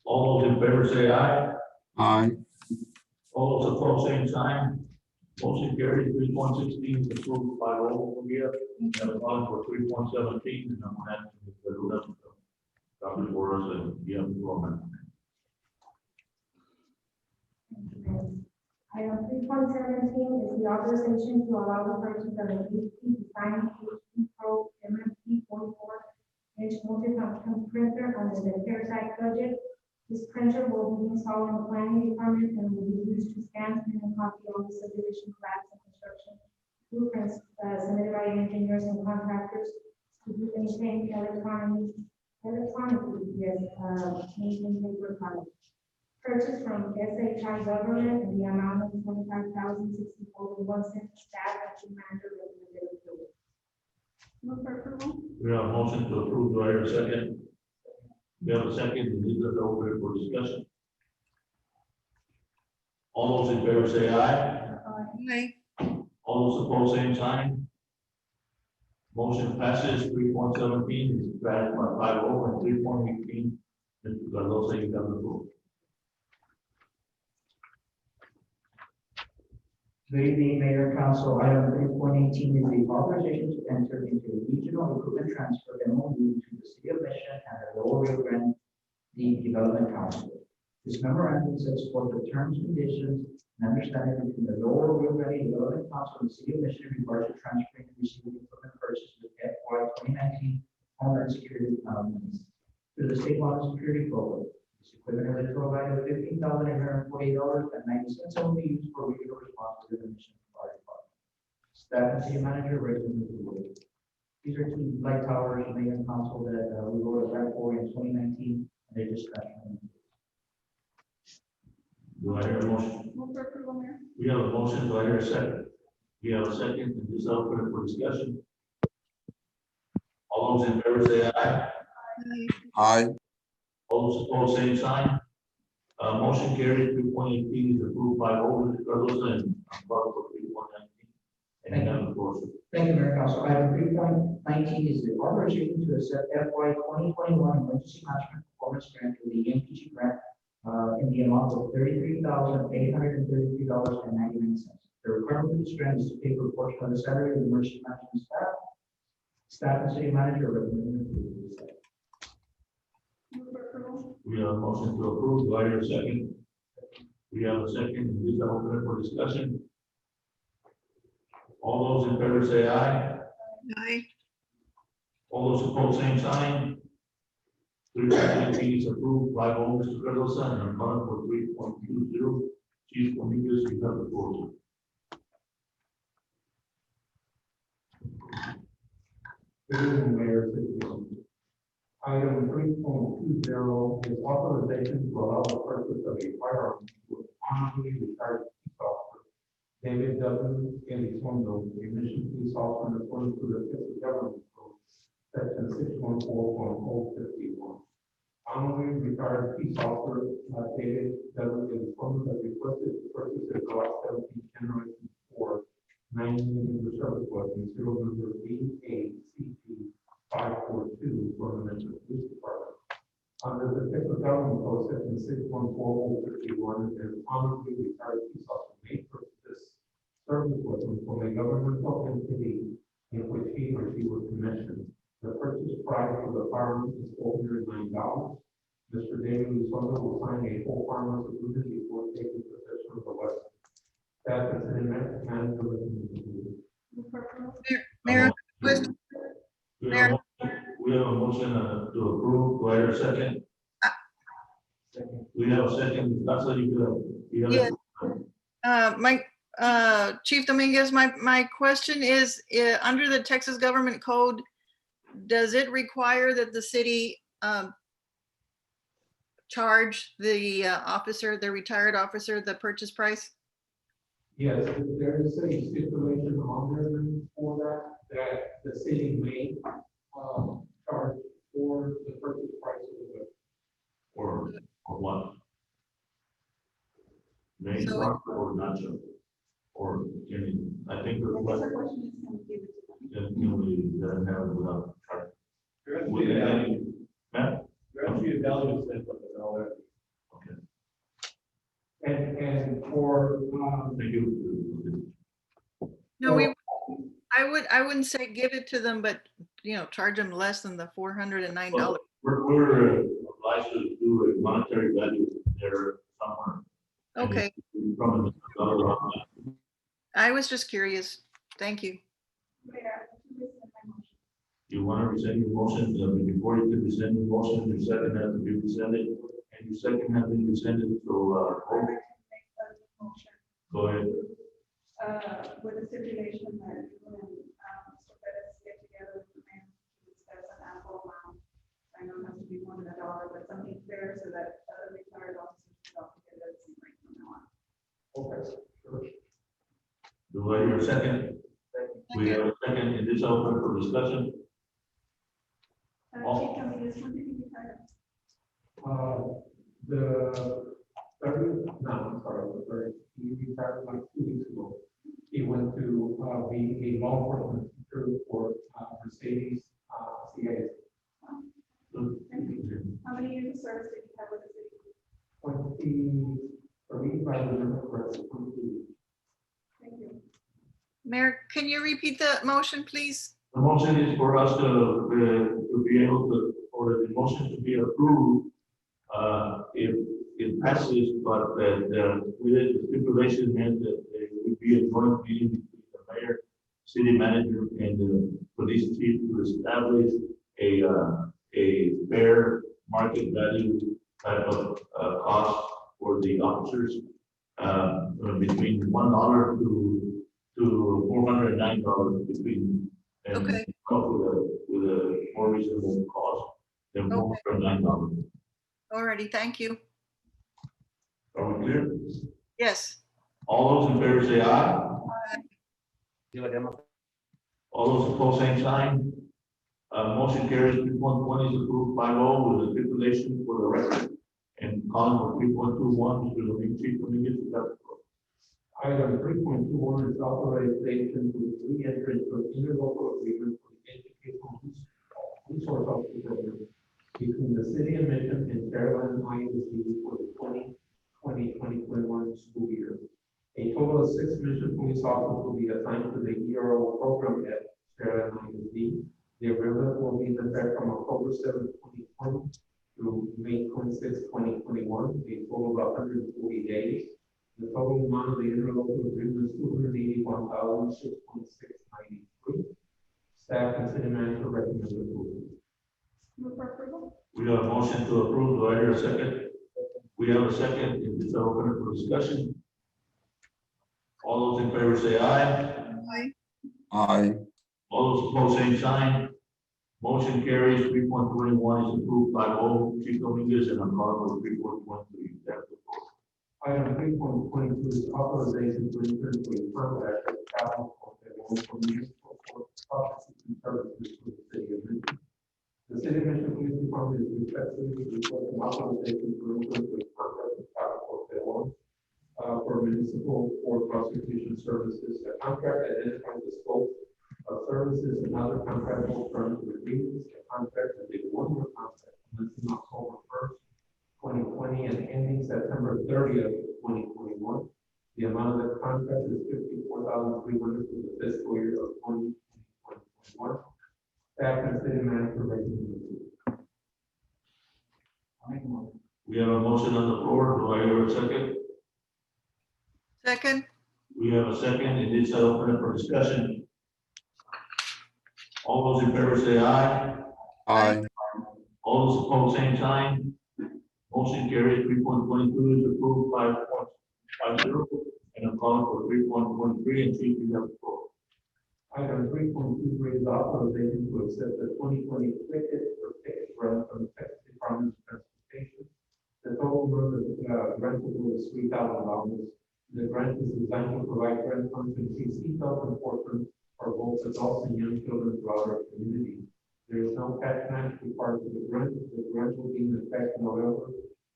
All those in favor say aye. Aye. All those opposed, same sign. Motion carried. 3.16 is approved by roll from here. And a bond for 3.17, and I'm going to ask the rule copy for us and the other program. Item 3.17 is the authorization to allow the purchase of an HP Design HP Pro MMP 44-inch multi-function printer under the CARES Act budget. This printer will be installed in the planning department and will be used to scan, print, and copy all the subdivision plans and construction blueprints submitted by engineers and contractors to be maintained electronically, maintain paper copies. Purchase from SHI Government in the amount of $25,064.01. Staff and manager recommended approval. Move for approval. We have a motion to approve. Do I hear a second? We have a second, and this is over for discussion. All those in favor say aye. Aye. All those opposed, same sign. Motion passes. 3.17 is granted by 5-0, and 3.18, Mr. Cardoso, you have the floor. Good evening, Mayor and Council. Item 3.18 is the authorization to enter into a regional equipment transfer MOU to the City of Mission and the Lower Rio Grande Development Council. This memorandum sets forth the terms, conditions, and understanding between the Lower Rio Grande Development Council and the City of Mission in regards to transferring and receiving equipment purchased with FY 2019 Homeland Security needs to the State Water Security Program. This equipment has a total value of $15,848 and 90 cents only used for regular response to the Mission Fire Department. Staff and city manager recommend approval. These are two light towers, Mayor and Council, that we wrote a grant for in 2019, and they just transferred. Do I hear a motion? Move for approval, Mayor. We have a motion. Do I hear a second? We have a second, and this is open for discussion. All those in favor say aye. Aye. All those opposed, same sign. Motion carried. 3.18 is approved by all. Mr. Cardoso, and I'm part for 3.19. And you have the floor, sir. Thank you, Mayor and Council. Item 3.19 is the authorization to accept FY 2021 emergency management performance grant through the EMPG grant in the amount of $33,833.99. The requirement of this grant is to pay for a portion of the salary of the emergency management staff. Staff and city manager recommend approval. Move for approval. We have a motion to approve. Do I hear a second? We have a second, and this is open for discussion. All those in favor say aye. Aye. All those opposed, same sign. 3.18 is approved by all. Mr. Cardoso, and I'm calling for 3.20. Chief Dominguez, you have the floor, sir. Good evening, Mayor. City Council. Item 3.20 is authorization to allow the purchase of a firearm to an honorably retired police officer, David W. Elizondo, a mission police officer in accordance to the Texas Government Code, section 614.051. Honorably retired police officer David W. Elizondo has requested to purchase a Glock 17 Generation 4 9mm service weapon, serial number BACP 542 from the Metro Police Department. Under the Texas Government Code, section 614.051, an honorably retired police officer may purchase this service weapon from a governmental entity in which he or she was commissioned. The purchase price for the firearm is $409. Mr. David Elizondo will sign a full firearms agreement before taking possession of the weapon. Staff and city manager recommend approval. Mayor, question. We have a motion to approve. Do I hear a second? We have a second. That's how you have. My Chief Dominguez, my question is, under the Texas Government Code, does it require that the city charge the officer, the retired officer, the purchase price? Yes, there is a stipulation on there for that the city may charge for the purchase price of the weapon. Or what? May So charge or not charge? Or can, I think the question is, can we let them have it without charge? There actually a value set for the dollar. Okay. And for, Thank you. no, I wouldn't say give it to them, but charge them less than the $409. We're obliged to do a monetary value there somewhere. Okay. From the dollar. I was just curious. Thank you. You want to rescind your motion, before you can rescind your motion, your second has to be rescinded, and your second has been rescinded, so, go ahead. With the stipulation that you and Mr. Perez get together with the man to discuss an ample amount. I know it has to be more than $1, but something fair so that other retired officers can all get it at the same rate from now on. okay, sure. Do I hear a second? We have a second, and this open for discussion. Chief, tell me this one, did you retire? He retired like 2 weeks ago. He went to be a law enforcement teacher for Mercedes CA. How many years of service did you have with the city? 23, if I remember correctly, 22. Thank you. Mayor, can you repeat the motion, please? The motion is for us to be able to, or the motion to be approved, if it passes, but that with the stipulation meant that there would be a joint meeting between the mayor, city manager, and the police chief to establish a fair market value type of cost for the officers, between $1 to $409 between. And okay. Come up with a more reasonable cost than $409. Alrighty, thank you. Are we clear? Yes. All those in favor say aye. All those opposed, same sign. Motion carries. 3.20 is approved 5-0 with a stipulation for the record. And calling for 3.21, Mr. Chief Dominguez. Item 3.21 is authorization to re-enter into an interlocal agreement for the educational resource officer program between the city of Mission and Fairland ISD for the 2020-2021 school year. A total of 6 Mission police officers will be assigned to the ERO program at Fairland ISD. The agreement will be in effect from October 7, 2020 through May 26, 2021, a total of 140 days. The total amount of the interlocal agreement is $281,006.693. Staff and city manager recommend approval. Move for approval. We have a motion to approve. Do I hear a second? We have a second. Is this open for discussion? All those in favor say aye. Aye. Aye. All those opposed, same sign. Motion carries. 3.21 is approved by all. Chief Dominguez, and I'm calling for 3.23. That's the floor. Item 3.22 is authorization to enter into a contract with capital for municipal court processing services for the city of Mission. The city of Mission Police Department is respectfully requesting authorization to enter into a contract with capital for municipal court prosecution services. The contract identifies the scope of services and other contractual terms and agreements. The contract is a one-year contract commencing October 1st, 2020 and ending September 30th, 2021. The amount of the contract is $54,300 for the fiscal year of 2021. Staff and city manager recommend approval. We have a motion on the floor. Do I hear a second? Second. We have a second. It is open for discussion. All those in favor say aye. Aye. All those opposed, same sign. Motion carried. 3.22 is approved 5.50, and I'm calling for 3.23, and Chief, you have the floor. Item 3.23 is authorization to accept the 2020 ticket for ticket grant from the Texas Department of Transportation. The total grant is $3,000. The grant is designed to provide grant funds to increase seatbelt enforcement for both adults and young children throughout our community. There is no cash match required for the grant. The grant will be in effect November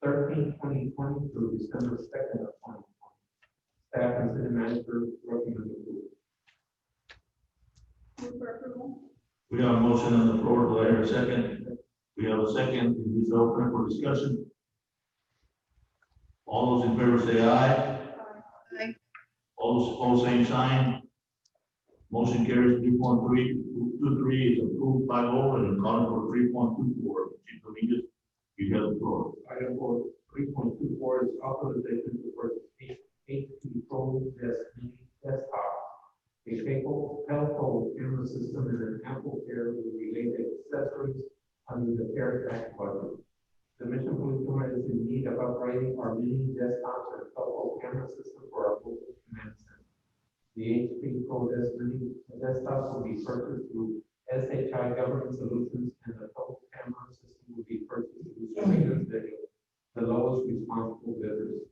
13, 2020 through December 2nd of 2020. Staff and city manager recommend approval. Move for approval. We have a motion on the floor. Do I hear a second? We have a second. It is open for discussion. All those in favor say aye. Aye. All those opposed, same sign. Motion carries. 3.23 is approved by all, and I'm calling for 3.24. Chief Dominguez, you have the floor. Item 3.24 is authorization to purchase HP phone desktop, a telephone camera system, and an Apple Care with related accessories under the CARES Act budget. The Mission Police Department is in need of upgrading our mini desktops and telephone camera system for our local command center. The HP Pro mini desktops will be purchased through SHI Government Solutions, and the total camera system will be purchased through Surveillance Video, the lowest responsible bidders.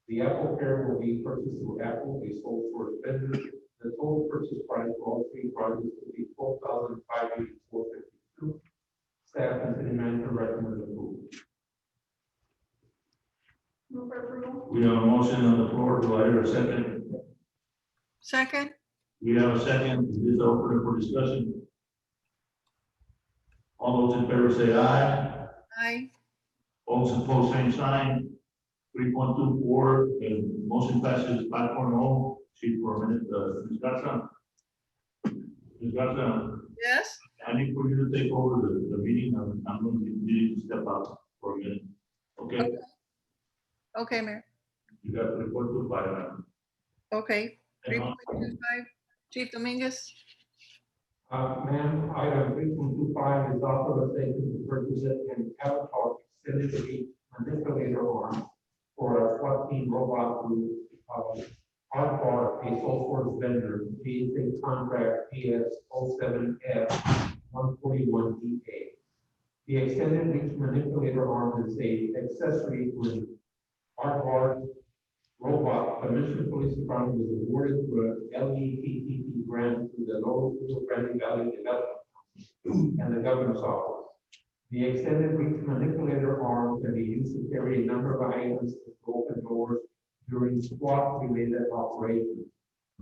The Apple Care will be purchased through Apple, a sole source vendor. The total purchase price for all three projects will be $12,584.52. Staff and city manager recommend approval. Move for approval. We have a motion on the floor. Do I hear a second? Second. We have a second. It is open for discussion. All those in favor say aye. Aye. All those opposed, same sign. 3.24, and motion passes 5.0. Chief, for a minute, Ms. Garza. Ms. Garza, Yes. I need for you to take over the meeting. I'm going to need to step out for a minute. Okay? Okay, Mayor. You got 3.25. Okay. And 3.25. Chief Dominguez. Ma'am, item 3.25 is authorization to purchase an avatar extended manipulator arm for a SWAT team robot group. Hardbar, a sole source vendor, PSA contract PS 07F 141DA. The extended reach manipulator arm is a accessory to an Hardbar robot. The Mission Police Department was awarded through a LEPTP grant through the Lower Grande Valley Development Council and the Governor's Office. The extended reach manipulator arm can be used to carry a number of items to open doors during SWAT-related operations.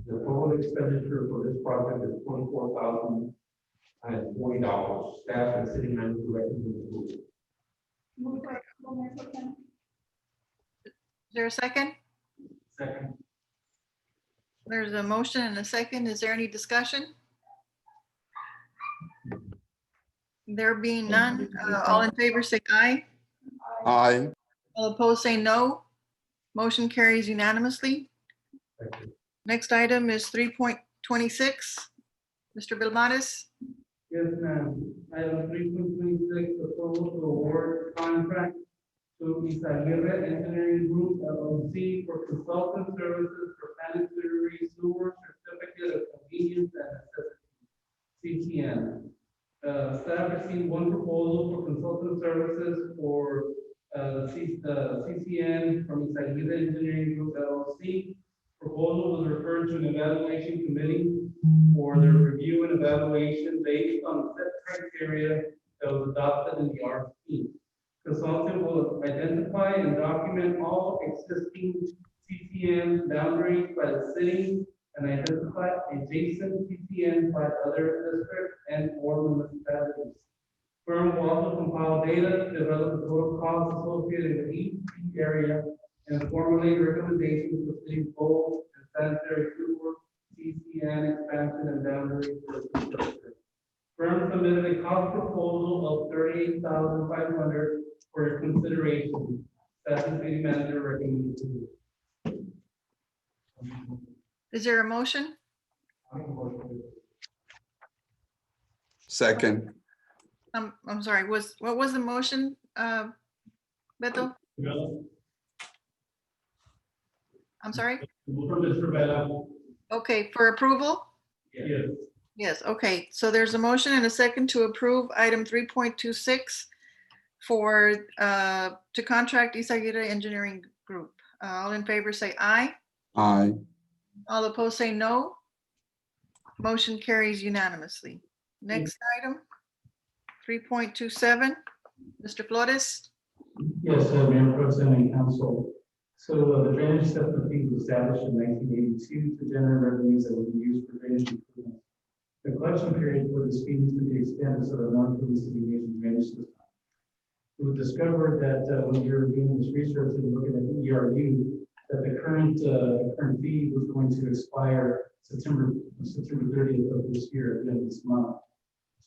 The total expenditure for this project is $24,040. Staff and city manager recommend approval. Move for approval, Mayor Pro Tem. Is there a second? Second. There's a motion and a second. Is there any discussion? There being none, all in favor say aye. Aye. All opposed say no. Motion carries unanimously. Next item is 3.26. Mr. Vilmaris. Yes, ma'am. Item 3.26, approval to award contract to Isaguirre Engineering Group LLC for consultant services for sanitary sewer certificate of convenience and necessity, CCN. Staff one proposal for consultant services for CCN from Isaguirre Engineering Group LLC. Proposal was referred to an evaluation committee for their review and evaluation based on the set criteria that was adopted in the RFP. Consultant will identify and document all existing CCN boundaries by the city and identify adjacent CCN by other districts and or municipalities. Firm will also compile data, develop the total costs associated with each area, and formulate recommendations for city goals and sanitary sewer, CCN expansion and boundary for the district. Firm submitted a cost proposal of $38,500 for your consideration. That the city manager recommends. Is there a motion? Second. I'm sorry, what was the motion, Beto? I'm sorry? Okay, for approval? Yes. Yes, okay, so there's a motion and a second to approve item 3.26 for, to contract Isaguirre Engineering Group. All in favor say aye. Aye. All opposed say no. Motion carries unanimously. Next item, 3.27, Mr. Flores. Yes, Mayor Pro Tem and Council. So the drainage assessment fee was established in 1982 to generate revenues that would be used for drainage improvements. The collection period for this fee needs to be extended so that non-police can engage in drainage system. We discovered that when we were doing this research and looking at the ERU, that the current fee was going to expire September 30th of this year, at the end of this month.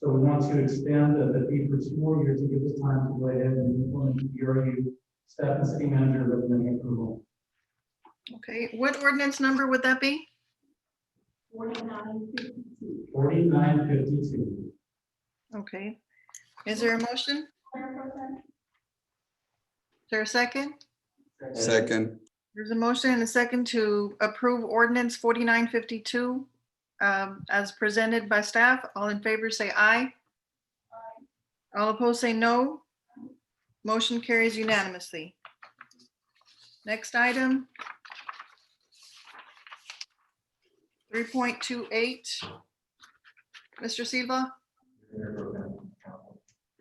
So we want to extend the fee for 2 more years to give us time to go ahead and implement the ERU. Staff and city manager recommending approval. Okay, what ordinance number would that be? 4952. 4952. Okay, is there a motion? Is there a second? Second. There's a motion and a second to approve ordinance 4952 as presented by staff. All in favor say aye. All opposed say no. Motion carries unanimously. Next item. 3.28. Mr. Silva. 3.28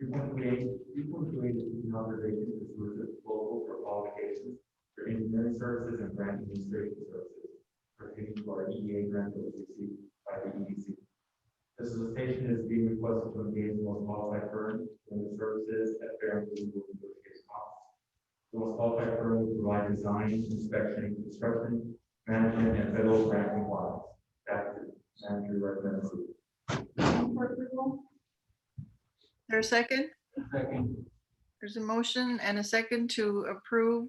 is an authorization to solicit proposal for qualifications for engineering services and grant administration services pertaining to our EDA grant that was received by the EDC. The solicitation is being requested to engage the most qualified firm in the services at fair and reasonable negotiated costs. The most qualified firm will provide design, inspection, construction, management, and federal grant compliance. That is manager recommends approval. Is there a second? Second. There's a motion and a second to approve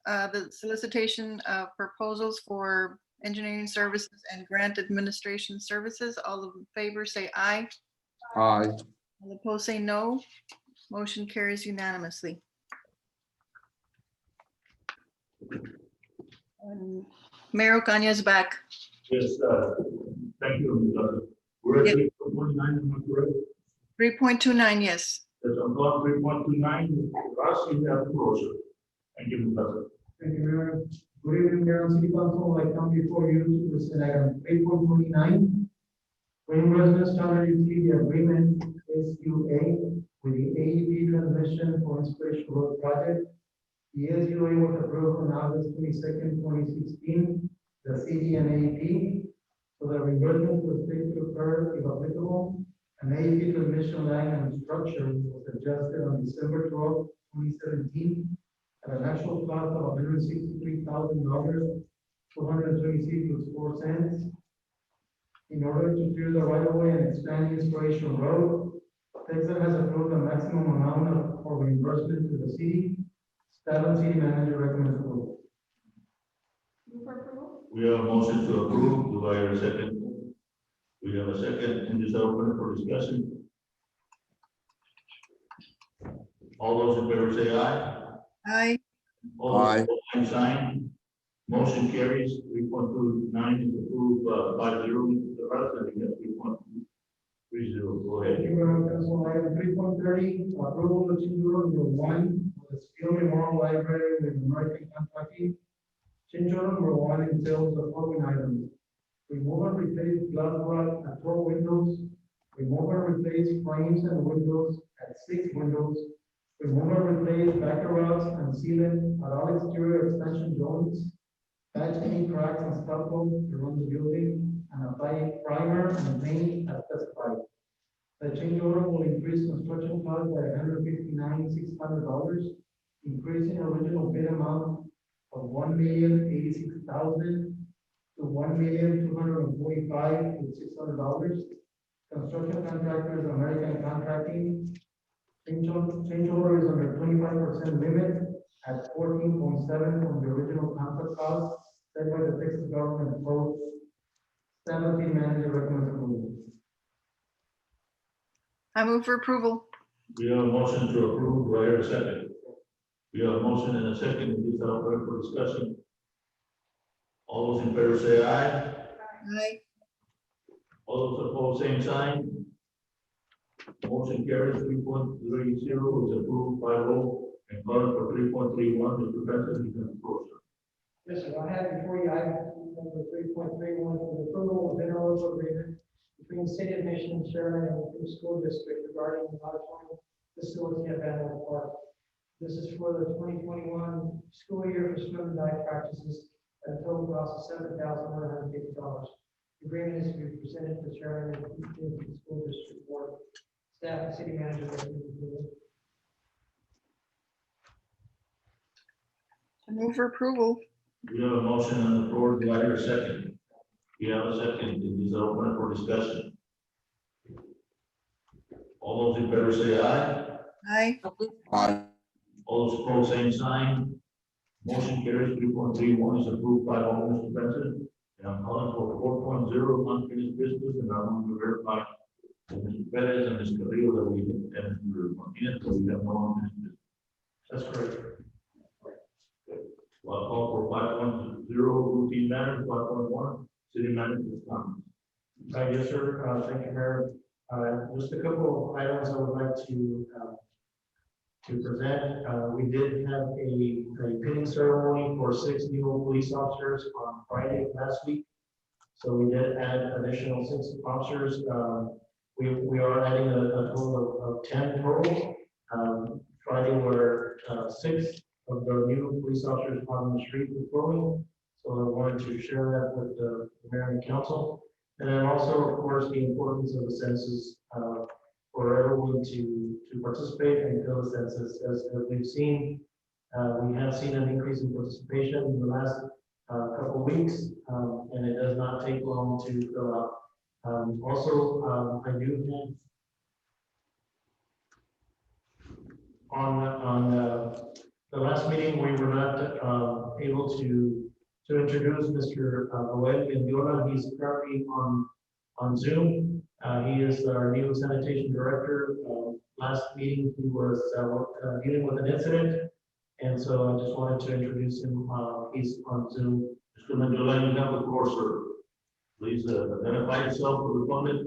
the solicitation of proposals for engineering services and grant administration services. All in favor say aye. Aye. All opposed say no. Motion carries unanimously. Mayor Ocaña is back. Yes, thank you. We're at 3.29, am I correct? 3.29, yes. Yes, I'm going 3.29, Ross, you have the floor, sir. Thank you, Mr. Thank you, Mayor. Good evening, Mayor and City Council. I come before you to present item 3.29. Green Residence Charter Utility Agreement, SUA, with the AEP transmission for Inspiration Road project. The SUA was approved on August 22nd, 2016, the CD and AEP. So the reimbursement was paid to occur if applicable. An AEP transmission line and structure was adjusted on December 12th, 2017. At an actual cost of $163,000, 226 cents. In order to clear the right of way and expand Inspiration Road, Texas has approved a maximum amount for reimbursement to the city. Staff and city manager recommends approval. We have a motion to approve. Do I hear a second? We have a second, and just open for discussion. All those in favor say aye. Aye. All those opposed, same sign. Motion carries. 3.29 is approved 5-0. The rest of it, 3-0, go Thank ahead. you, Mayor Council. Item 3.30, approval of change order number 1 for the Spiel Memorial Library with American Contracting. Change order number 1 entails the following items: remove and replace glass rod at 12 windows, remove and replace frames and windows at 6 windows, remove and replace backer rods and sealant at all exterior expansion joints, patch any cracks and stop holes around the building, and apply primer and paint as specified. The change order will increase construction cost by $159,600, increasing original bid amount of $1,086,000 to $1,245,600. Construction contractors, American Contracting. Change order is under 25% limit at 14.7 from the original contract cost set by the Texas government code. Staff City Manager recommends approval. I move for approval. We have a motion to approve, do I hear a second? We have a motion and a second, it is now open for discussion. All those in favor say aye. Aye. All those opposed, same sign. Motion carries 3.30 is approved by roll and calling for 3.31, Mr. President, you can approach. Yes, sir. I have before you item number 3.31 for the approval of interlocal agreement between the City of Mission, Sherman, and the School District regarding the auditorium facility at Van Ness Park. This is for the 2021 school year for swim and dive practices at a total cost of $7,150. The agreement is to be presented to Sherman and the School District Board. Staff and City Manager recommend approval. I move for approval. We have a motion on the floor, do I hear a second? We have a second, it is open for discussion. All those in favor say aye. Aye. Aye. All those opposed, same sign. Motion carries 3.31 is approved by all, Mr. President. And I'm calling for 4.0 unfinished business, and I want to verify that Mr. Perez and Mr. Carrillo that we and Mr. Martinez, that we have no unfinished business. That's correct. Well, I'll call for 5.0 routine matters, 5.1 city manager's comments. Yes, sir. Thank you, Mayor. Just a couple of items I would like to present. We did have a pinning ceremony for 6 new police officers on Friday of last week. So we did add additional 6 officers. We are adding a total of 10 total. Friday were 6 of the new police officers on the street patrolling. So I wanted to share that with the mayor and council. And then also, of course, the importance of the census for everyone to participate and fill the census. As we've seen, we have seen an increase in participation in the last couple of weeks, and it does not take long to fill out. Also, I do have on the last meeting, we were not able to introduce Mr. Joel Mendiola. He's currently on Zoom. He is our new sanitation director. Last meeting, he was dealing with an incident, and so I just wanted to introduce him. He's on Zoom. Mr. Mendiola, you have the floor, sir. Please identify yourself for the public.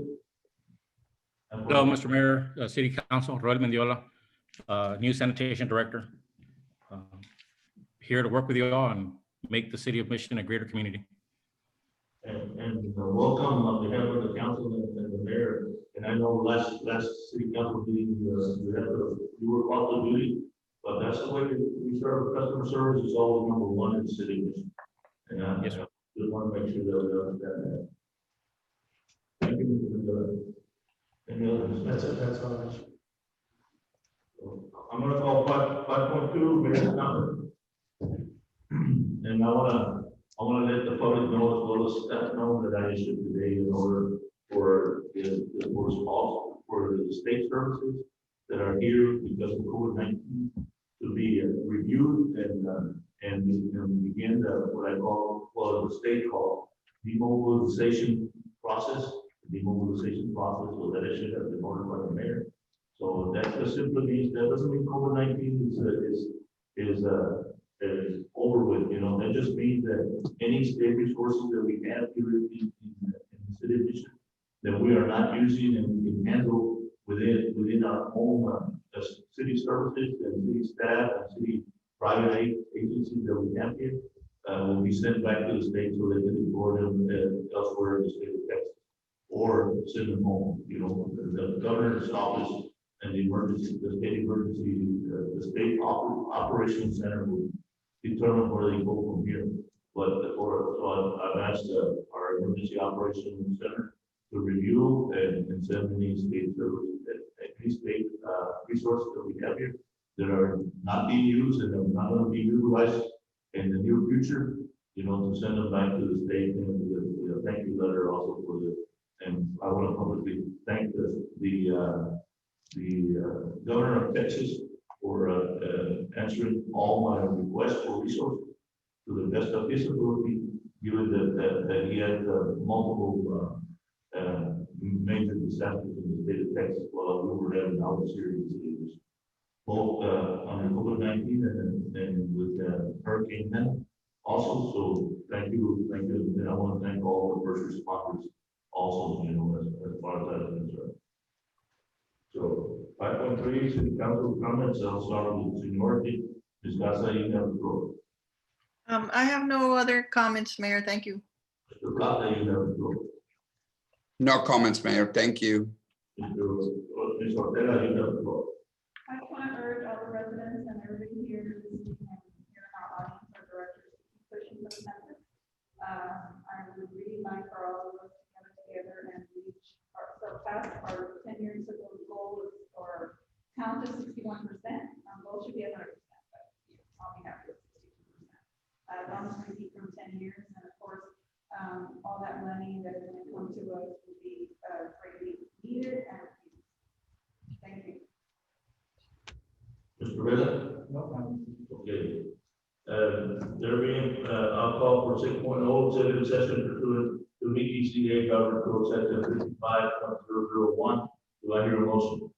Hello, Mr. Mayor, City Council, Roel Mendiola, new sanitation director. Here to work with you all and make the City of Mission a greater community. And welcome on behalf of the council and the mayor. And I know last city council meeting, you were called to duty, but that's the way we serve. Customer service is always number one in the city of Mission. And yes, just want to make sure that we understand that. Thank you. Any others? That's it. That's all. I'm going to call 5.2 mayor's comment. And I want to let the public know as well as staff know that I issued today in order for the response for the state services that are here because of COVID-19 to be reviewed and begin what I call, well, the state called demobilization process. So that it should have been ordered by the mayor. So that just simply means that doesn't mean COVID-19 is over with, you know. That just means that any state resources that we have here in the city of Mission that we are not using and we can handle within our own, city services and city staff and city private agencies that we have here, will be sent back to the state so they can deploy them elsewhere in the state of Texas. Or send them home, the governor's office and the state emergency, the state operations center will determine where they go from here. But so I've asked our emergency operations center to review and send any state services, any state resources that we have here that are not being used and are not going to be utilized in the near future, to send them back to the state and with a thank you letter also for the. And I want to publicly thank the governor of Texas for answering all my requests for resources to the best of his ability, given that he had multiple major disasters in the state of Texas while we were having our series of issues, both under COVID-19 and with Hurricane Ned also. So thank you, and I want to thank all the first responders also, as far as that is concerned. So 5.3, city council comments, I'll start with seniority. Ms. Garza, you have the floor. I have no other comments, Mayor. Thank you. Mr. Plata, you have the floor. No comments, Mayor. Thank you. Ms. Ortega, you have the floor. I just want to urge all the residents and everybody here to here in our audience, our directors, to keep pushing for the census. I would really like for all of us to come together and reach surpass our 10 years ago goal or count to 61%. Our goal should be 100%, but all we have is 62%. As long as we keep from 10 years, and of course, all that money that is going to come to us will be greatly needed and refused. Thank you. Mr. Reza? No. Okay. There being, I'll call for 6.0 executive session pursuant to MEDC Government Code Section 55.001. Do I hear a motion?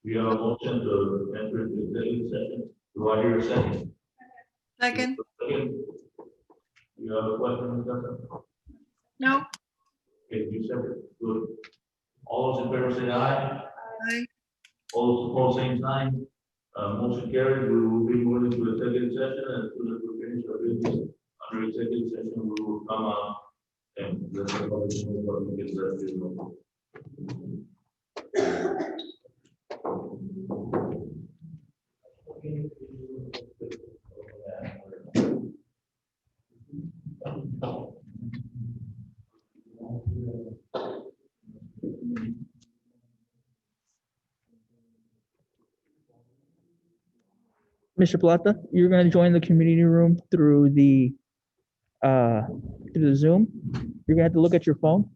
We have a motion to enter into executive session. Do I hear a second? Second. Second. You have a question, Ms. Garza? No. Okay, you second. Good. All those in favor say aye. Aye. All those opposed, same sign. Motion carried. We will be moving to executive session, and as soon as we finish our business under executive session, we will come out and let the public know what we get left in. Mr. Plata, you're going to join the community room through the Zoom. You're going to have to look at your phone.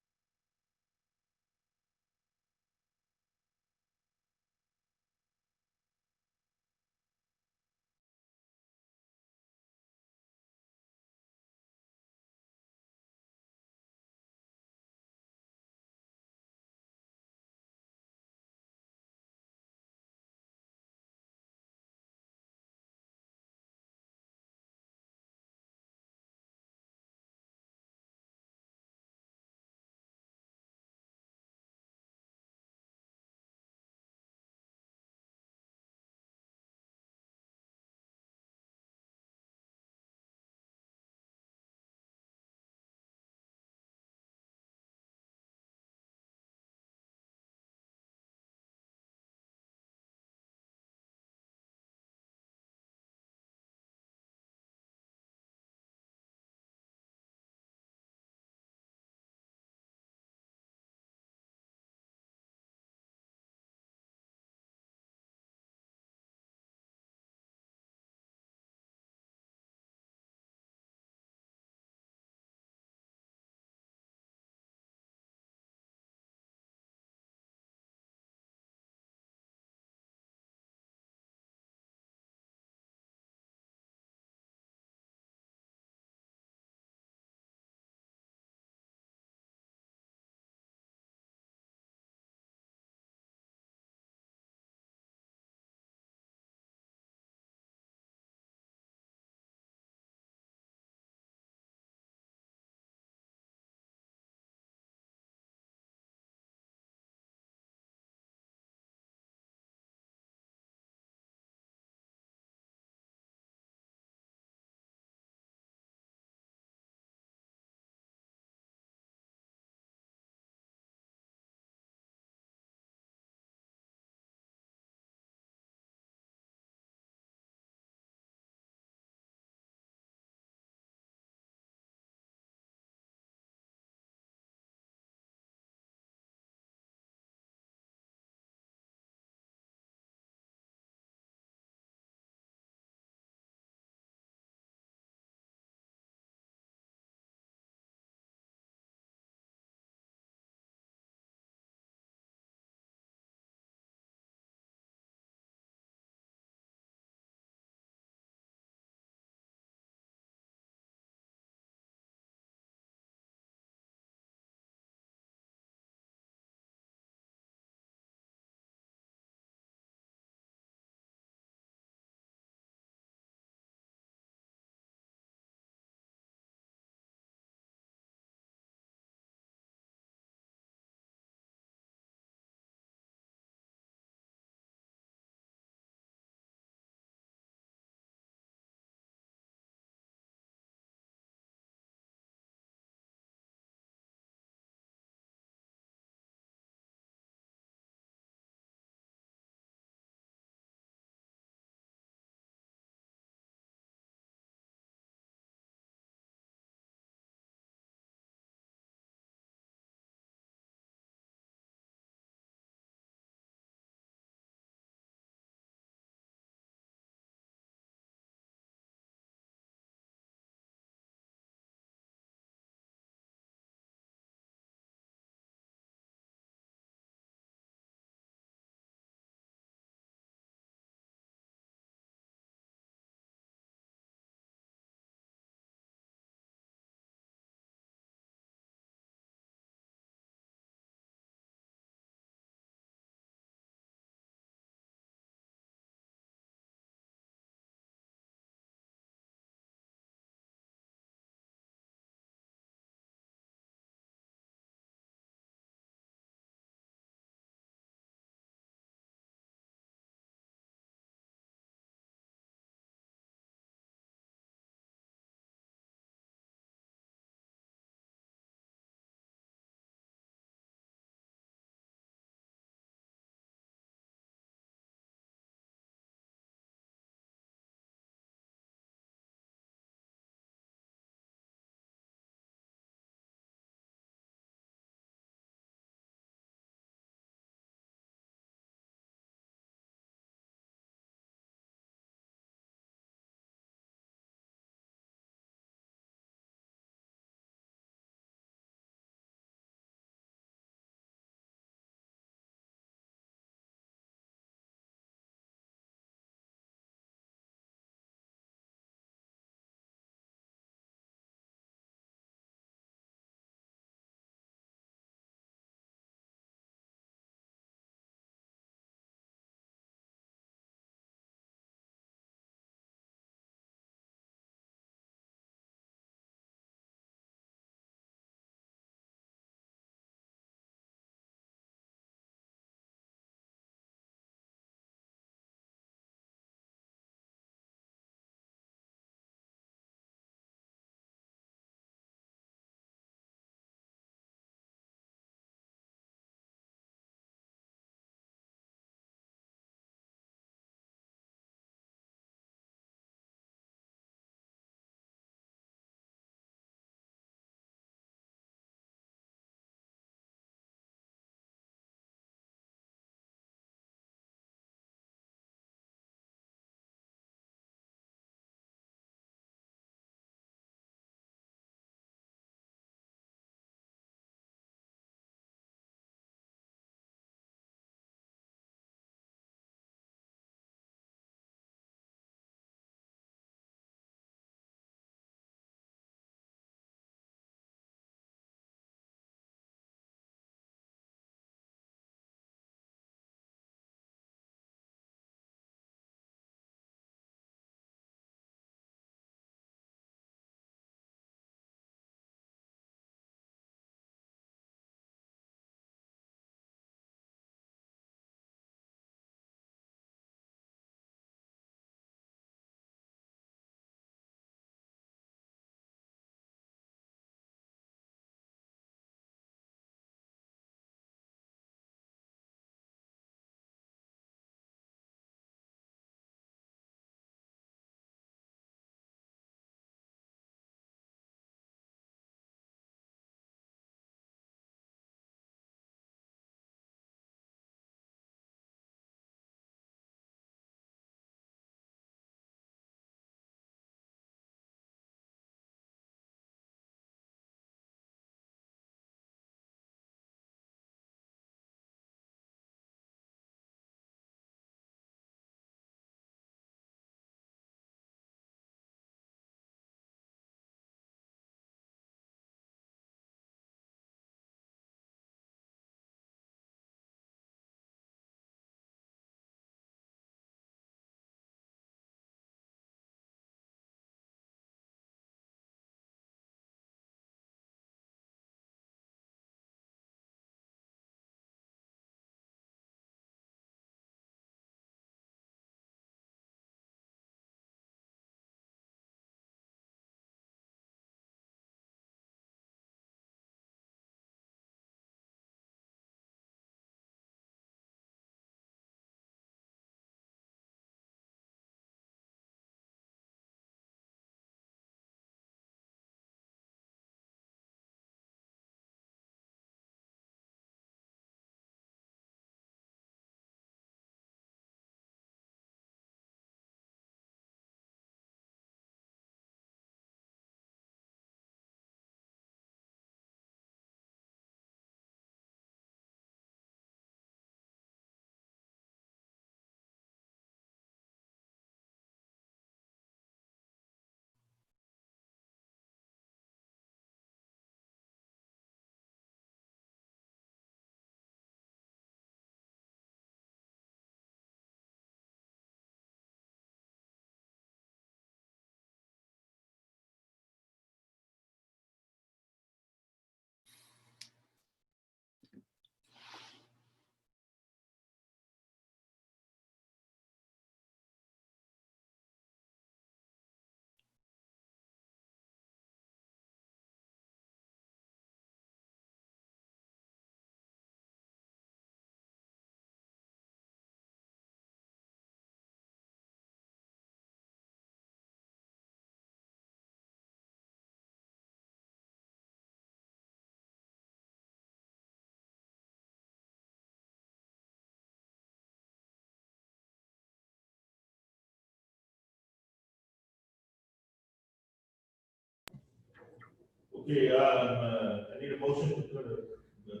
Okay, I need a motion to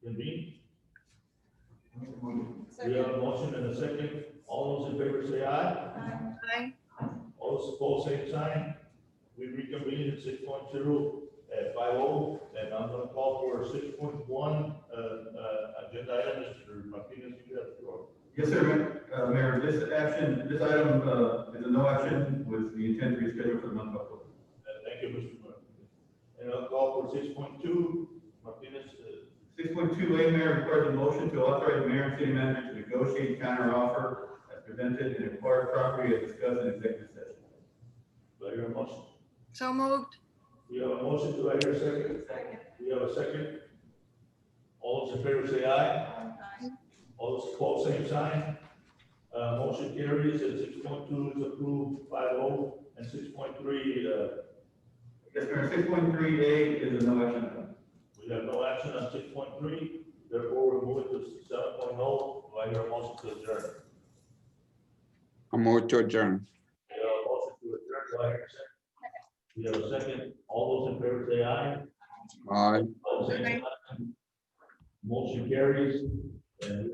convene. We have a motion and a second. All those in favor say aye. Aye. All those opposed, same sign. We reconvene at 6.0 at 5:00, and I'm gonna call for 6.1, agenda item, Mr. Martinez, you have the floor. Yes, sir, Mayor, this item, is a no action with the intent to reschedule for the month of October. Thank you, Mr. Martinez. And I'll call for 6.2, Martinez. 6.2A, Mayor, requires a motion to authorize the mayor and city manager to negotiate counter offer as presented in acquired property as discussed in executive session. Do I hear a motion? So moved. We have a motion, do I hear a second? Second. We have a second. All those in favor say aye. Aye. All those opposed, same sign. Motion carries, and 6.2 is approved 5-0, and 6.3, Yes, Mayor, 6.3A is a no action item. we have no action on 6.3, therefore we're moving to 7.0. Do I hear a motion to adjourn? I move to adjourn. We have a motion to adjourn, do I hear a second? We have a second. All those in favor say aye. Aye. All same sign. Motion carries, and